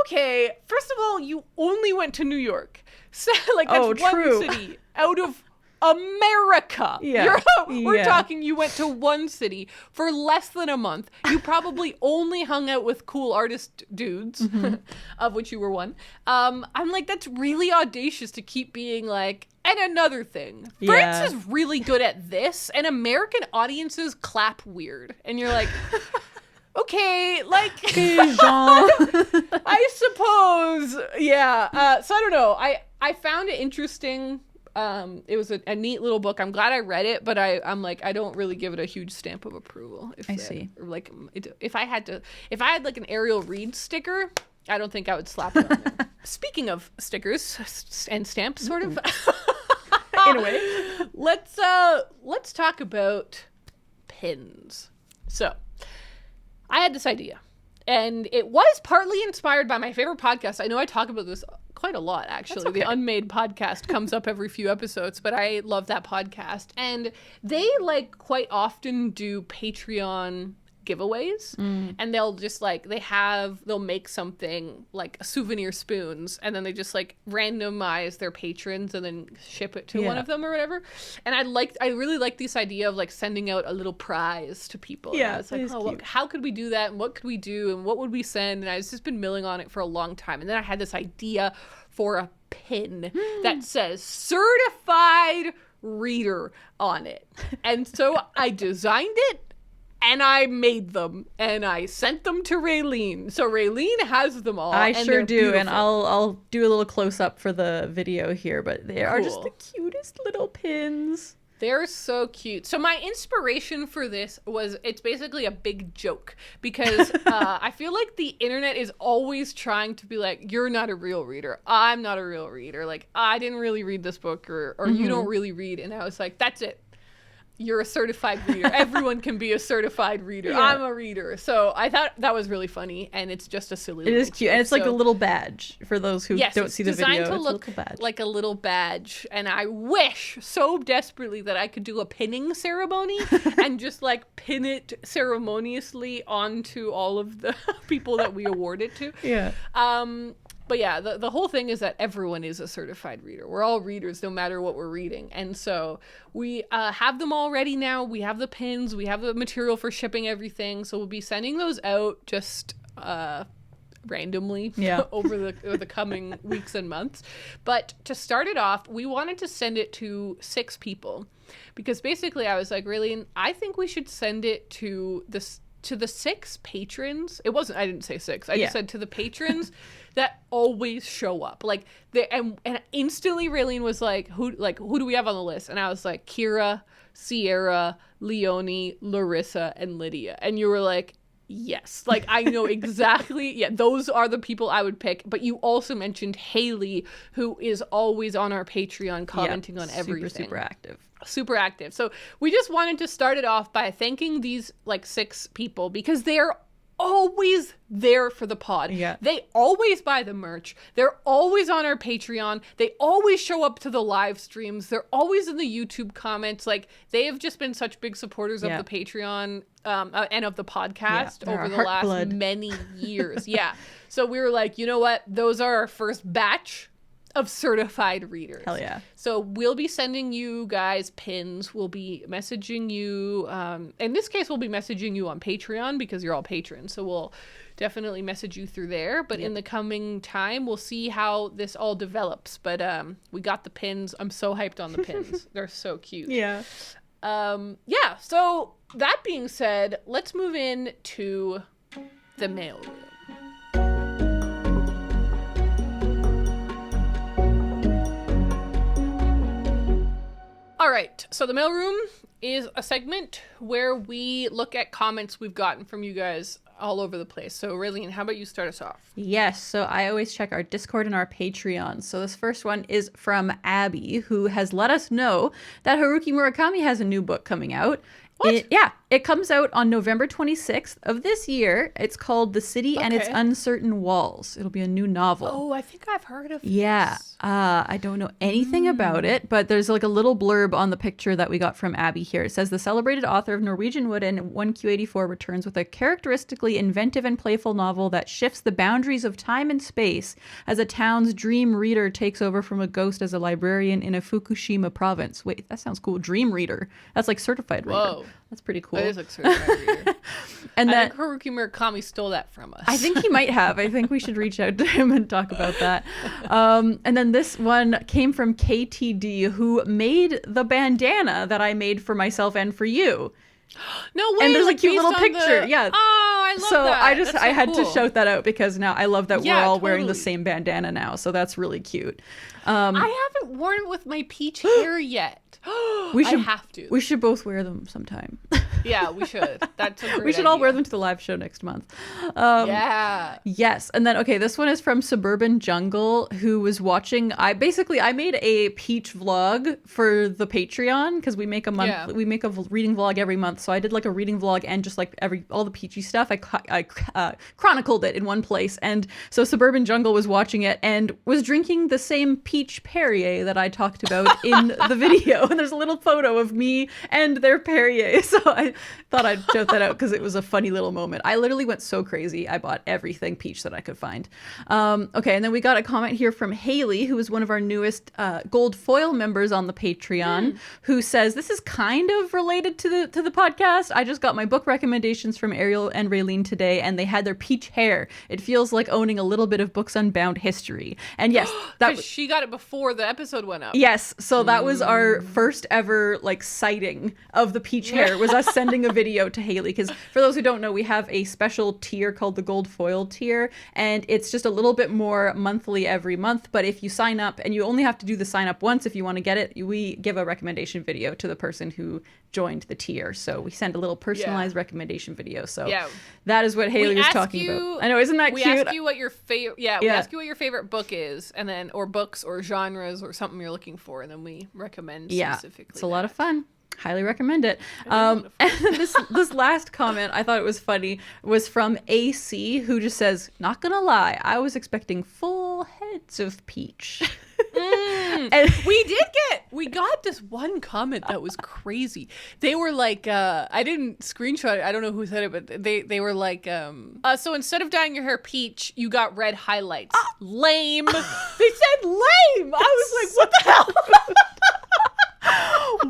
okay, first of all, you only went to New York. So like that's one city out of America. We're talking, you went to one city for less than a month. You probably only hung out with cool artist dudes, of which you were one. I'm like, that's really audacious to keep being like, and another thing, France is really good at this, and American audiences clap weird. And you're like, okay, like, I suppose. So I don't know. I found it interesting. It was a neat little book. I'm glad I read it, but I'm like, I don't really give it a huge stamp of approval. If I had like an Ariel Reed sticker, I don't think I would slap it on there. Speaking of stickers and stamps, sort of. Anyway, let's talk about pins. So I had this idea, and it was partly inspired by my favorite podcast. I know I talk about this quite a lot, actually. Okay. The Unmade podcast comes up every few episodes, but I love that podcast. And they like quite often do Patreon giveaways, and they'll just like, they'll make something like souvenir spoons, and then they just like randomize their patrons and then ship it to one of them or whatever. And I really like this idea of like sending out a little prize to people. It's like, how could we do that, and what could we do, and what would we send? And I've just been milling on it for a long time, and then I had this idea for a pin that says certified reader on it. And so I designed it, and I made them, and I sent them to Raeleen. So Raeleen has them all. I sure do, beautiful. And I'll do a little close up for the video here, but they are just the cutest little pins. They're so cute. So my inspiration for this was, it's basically a big joke, because I feel like the internet is always trying to be like, you're not a real reader. I'm not a real reader. Like, I didn't really read this book, or you don't really read. And I was like, that's it. You're a certified reader. Everyone can be a certified reader. I'm a reader. So I thought that was really funny, and it's just a silly. It is cute, and it's like a little badge for those who don't see the video. It's designed to look like a little badge, and I wish so desperately that I could do a pinning ceremony and just like pin it ceremoniously onto all of the people that we award it to. But yeah, the whole thing is that everyone is a certified reader. We're all readers no matter what we're reading. And so we have them all ready now. We have the pins. We have the material for shipping everything. So we'll be sending those out just randomly over the coming weeks and months. But to start it off, we wanted to send it to 6 people. Because basically I was like, Raeleen, I think we should send it to the 6 patrons. I didn't say 6. I just said to the patrons that always show up. Like, and instantly Raeleen was like, who do we have on the list? And I was like, Kira, Sierra, Leonie, Larissa, and Lydia. And you were like, yes. Like, I know exactly. Those are the people I would pick. But you also mentioned Haley, who is always on our Patreon commenting on everything. Super active. So we just wanted to start it off by thanking these like 6 people, because they're always there for the pod. They always buy the merch. They're always on our Patreon. They always show up to the live streams. They're always in the YouTube comments. Like, they have just been such big supporters of the Patreon and of the podcast over the last many years. So we were like, you know what? Those are our first batch of certified readers. Hell yeah. So we'll be sending you guys pins. We'll be messaging you. In this case, we'll be messaging you on Patreon, because you're all patrons. So we'll definitely message you through there. But in the coming time, we'll see how this all develops. But we got the pins. I'm so hyped on the pins. They're so cute. So that being said, let's move in to the mailroom. All right, so the mailroom is a segment where we look at comments we've gotten from you guys all over the place. So, Raeleen, how about you start us off? Yes, so I always check our Discord and our Patreon. So this first one is from Abby, who has let us know that Haruki Murakami has a new book coming out. What? It comes out on November 26th of this year. It's called The City and Its Uncertain Walls. It'll be a new novel. Oh, I think I've heard of this. Yeah. I don't know anything about it, but there's like a little blurb on the picture that we got from Abby here. It says, the celebrated author of Norwegian Wood and 1Q84 returns with a characteristically inventive and playful novel that shifts the boundaries of time and space as a town's dream reader takes over from a ghost as a librarian in a Fukushima province. Wait, that sounds cool. Dream reader. That's like certified reader. Whoa. That's pretty cool. That is like certified reader. And I think Haruki Murakami stole that from us. I think he might have. I think we should reach out to him and talk about that. And then this one came from KTD, who made the bandana that I made for myself and for you. No way! And there's like a cute little picture. Yeah. Oh, I love that. So I had to shout that out because now I love that we're all wearing the totally. same bandana now. So that's really cute. I haven't worn it with my peach hair yet. We should I have to. We should both wear them sometime. Yeah, we should. That's a great We should all idea. wear them to the live show next month. Yeah. Yes. And then, okay, this one is from Suburban Jungle, who was watching. I made a peach vlog for the Patreon because we make we make a reading vlog every month. So I did like a reading vlog and just like all the peachy stuff. I chronicled it in one place. And so Suburban Jungle was watching it and was drinking the same peach Perrier that I talked about in the video. And there's a little photo of me and their Perrier. So I thought I'd shout that out because it was a funny little moment. I literally went so crazy. I bought everything peach that I could find. Okay, and then we got a comment here from Haley, who is one of our newest gold foil members on the Patreon, who says, this is kind of related to the podcast. I just got my book recommendations from Ariel and Raeleen today, and they had their peach hair. It feels like owning a little bit of Books Unbound history. And yes, she got it before the episode went up. Yes, so that was our first ever like sighting of the peach hair, was us sending a video to Haley, because for those who don't know, we have a special tier called the gold foil tier, and it's just a little bit more monthly every month. But if you sign up, and you only have to do the sign up once if you want to get it, we give a recommendation video to the person who joined the tier. So we send a little personalized recommendation video. So that is what Haley was talking about. I know, isn't that cute? We ask you what your favorite we ask you what your favorite book is, and then or books or genres or something you're looking for, and then we recommend specifically. It's a lot of fun. Highly recommend it. And this last comment, I thought it was funny, was from AC, who just says, not gonna lie, I was expecting full heads of peach. And we got this one comment that was crazy. They were like, I didn't screenshot it. I don't know who said it, but they were like, so instead of dyeing your hair peach, you got red highlights. Lame. They said lame. I was like, what the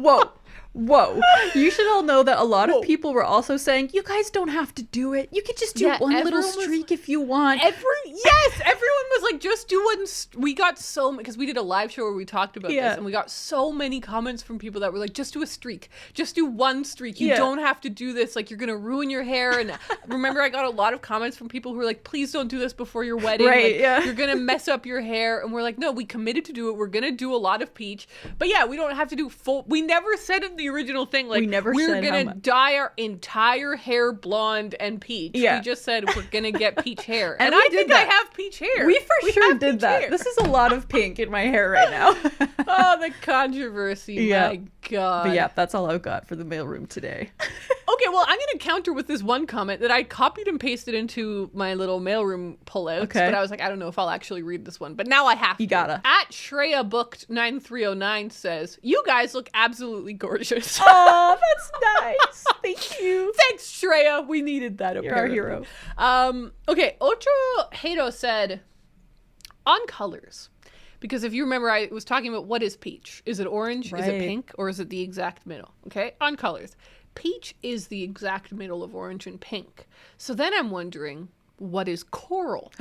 hell? Whoa. You should all know that a lot of people were also saying, you guys don't have to do it. You could just do one little streak if you want. Everyone was like, just do one. We got so, because we did a live show where we talked about this, and we got so many comments from people that were like, just do a streak. Just do one streak. You don't have to do this. Like, you're going to ruin your hair. And remember, I got a lot of comments from people who were like, please don't do this before your wedding. Right, like, you're going to mess up your hair. And we're like, no, we committed to do it. We're going to do a lot of peach. But yeah, we don't have to do full. We never said in the original thing, like, we're going to dye our entire hair blonde and peach. We just said we're going to get peach hair. and I think I have peach hair. We for sure did that. Hair. This is a lot of pink in my hair right now. Oh, the controversy. My God. But yeah, that's all I've got for the mailroom today. Okay, well, I'm going to counter with this one comment that I copied and pasted into my little mailroom pullouts. Okay. But I was like, I don't know if I'll actually read this one. But now I have to. You gotta. At Shreya Booked 9309 says, you guys look absolutely gorgeous. Oh, that's nice. Thank you. Thanks, Shreya. We needed that. You're our hero. Okay, Ocho Hado said, on colors. Because if you remember, I was talking about what is peach. Is it orange? Right. Is it pink? Or is it the exact middle? Okay, on colors. Peach is the exact middle of orange and pink. So then I'm wondering, what is coral?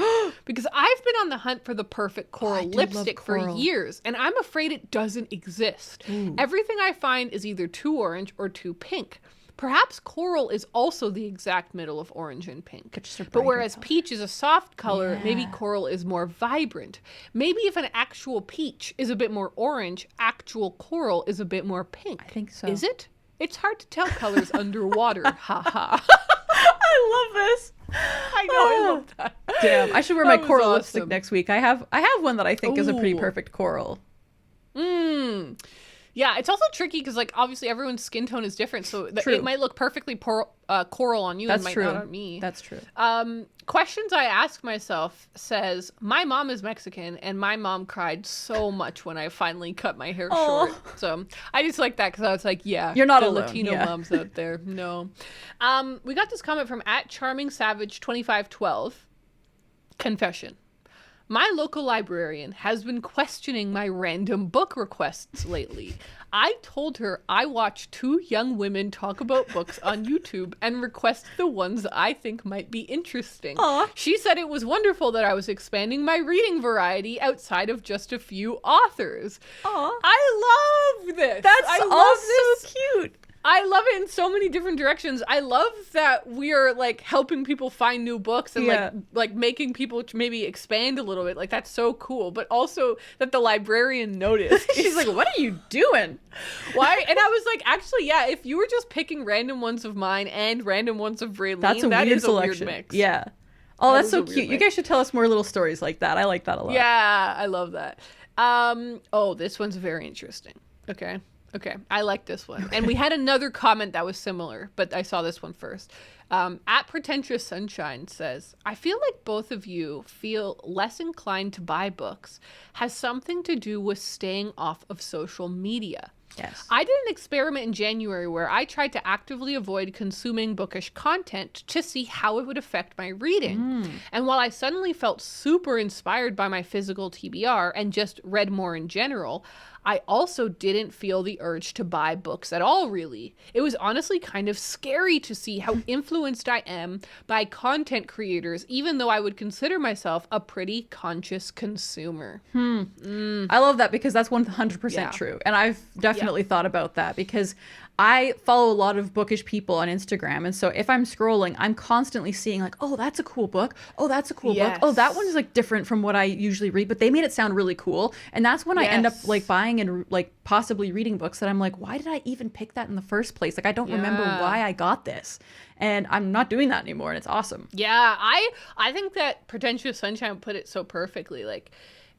Because I've been on the hunt for the perfect coral lipstick for years, and I'm afraid it doesn't exist. Everything I find is either too orange or too pink. Perhaps coral is also the exact middle of orange and pink. But whereas peach is a soft color, maybe coral is more vibrant. Maybe if an actual peach is a bit more orange, actual coral is a bit more pink. I think so. Is it? It's hard to tell colors underwater. Ha ha. I love this. I know, I love that. Damn, I should wear my That was coral awesome. lipstick next week. I have one that I think is a pretty perfect coral. Yeah, it's also tricky because, like, obviously everyone's skin tone is different, so it might look perfectly coral on you and might not on me. That's true. Questions I ask myself says, my mom is Mexican, and my mom cried so much when I finally cut my hair short. So I just like that because I was like, yeah, you're not the alone. Latino moms out there. No. We got this comment from @CharmingSavage2512. Confession. My local librarian has been questioning my random book requests lately. I told her I watch two young women talk about books on YouTube and request the ones I think might be interesting. Aww. She said it was wonderful that I was expanding my reading variety outside of just a few authors. Aww. I love this. That's so cute. I love it in so many different directions. I love that we are like helping people find new books and like making people maybe expand a little bit. Like that's so cool. But also that the librarian noticed. She's like, "What are you doing? Why?" And I was like, actually, yeah. If you were just picking random ones of mine and random ones of Raeleen, that is a weird mix. Yeah. Oh, that's so cute. You guys should tell us more little stories like that. I like that a lot. Yeah, I love that. Oh, this one's very interesting. Okay, I like this one. And we had another comment that was similar, but I saw this one first. @Pretentious Sunshine says, I feel like both of you feel less inclined to buy books has something to do with staying off of social media. Yes. I did an experiment in January where I tried to actively avoid consuming bookish content to see how it would affect my reading. And while I suddenly felt super inspired by my physical TBR and just read more in general, I also didn't feel the urge to buy books at all, really. It was honestly kind of scary to see how influenced I am by content creators, even though I would consider myself a pretty conscious consumer. I love that because that's 100% true. And I've definitely thought about that because I follow a lot of bookish people on Instagram. And so if I'm scrolling, I'm constantly seeing like, oh, that's a cool book. Oh, that's a cool book. Oh, that one is like different from what I usually read, but they made it sound really cool. And that's when I end up like buying and like possibly reading books that I'm like, why did I even pick that in the first place? Like, I don't remember why I got this. And I'm not doing that anymore. And it's awesome. Yeah, I think that Pretentious Sunshine put it so perfectly. Like,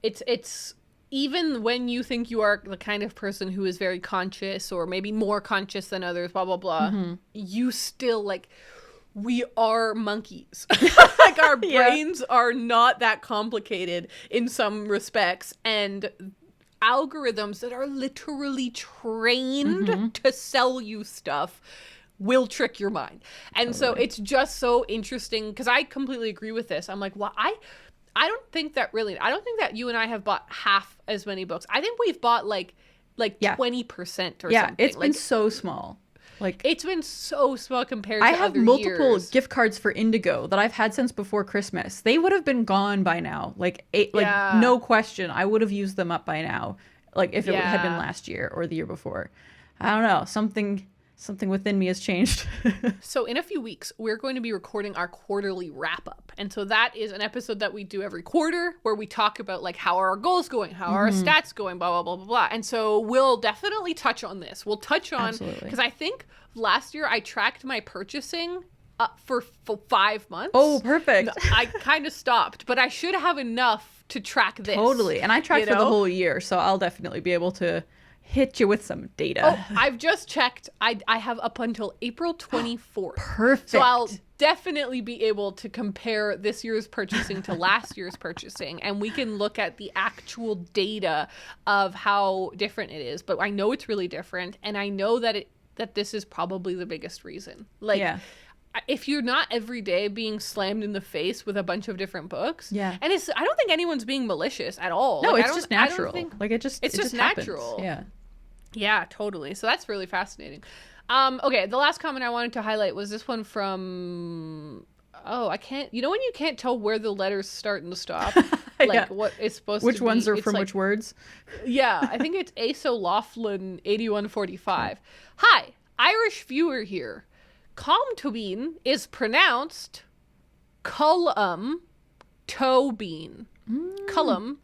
it's even when you think you are the kind of person who is very conscious or maybe more conscious than others, blah, blah, blah, you still, like, we are monkeys. Like, our brains are not that complicated in some respects. And algorithms that are literally trained to sell you stuff will trick your mind. And so it's just so interesting because I completely agree with this. I'm like, well, I don't think that you and I have bought half as many books. I think we've bought like 20% or something. Yeah, it's been so small. Like, it's been so small compared to I have other multiple years. gift cards for Indigo that I've had since before Christmas. They would have been gone by now. No question. I would have used them up by now. Like if it had been last year or the year before. I don't know. Something within me has changed. So in a few weeks, we're going to be recording our quarterly wrap up. And so that is an episode that we do every quarter where we talk about like how are our goals going, how are our stats going, blah, blah, blah, blah, blah. And so we'll definitely touch on this. We'll touch on, because I think last year I tracked my purchasing for 5 months. Oh, perfect. I kind of stopped, but I should have enough to track this. Totally. And I tracked for the whole year, so I'll definitely be able to hit you with some data. Oh, I've just checked. I have up until April 24th. Perfect. So I'll definitely be able to compare this year's purchasing to last year's purchasing, and we can look at the actual data of how different it is. But I know it's really different, and I know that this is probably the biggest reason. Like, if you're not every day being slammed in the face with a bunch of different books, and I don't think anyone's being malicious at all. No, like, it's just natural. It's just natural. Happens. Yeah, totally. So that's really fascinating. Okay, the last comment I wanted to highlight was this one from... Oh, I can't... You know when you can't tell where the letters start and stop? Like, what it's supposed to be? Which ones are from like, which words? Yeah, I think it's Aso Laughlin 8145. Hi, Irish viewer here. Comtobin is pronounced Cullum Tobin. Cullum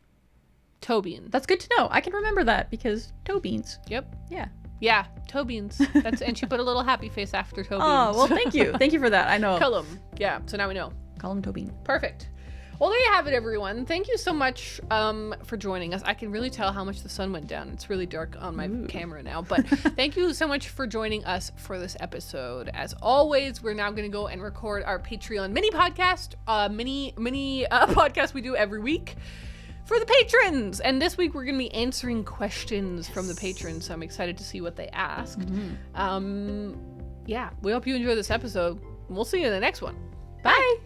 Tobin. That's good to know. I can remember that because toe beans. Yep. Yeah. Yeah, toe beans. And she put a little happy face after toe beans. Oh, well, thank you. Thank you for that. I know. Cullum. Yeah, so now we know. Call him toe bean. Perfect. Well, there you have it, everyone. Thank you so much for joining us. I can really tell how much the sun went down. It's really dark on my camera now. But thank you so much for joining us for this episode. As always, we're now going to go and record our Patreon mini podcast, podcast we do every week for the patrons. And this week, we're going to be answering questions from the patrons. So I'm excited to see what they asked. Yeah, we hope you enjoy this episode. We'll see you in the next one. Bye.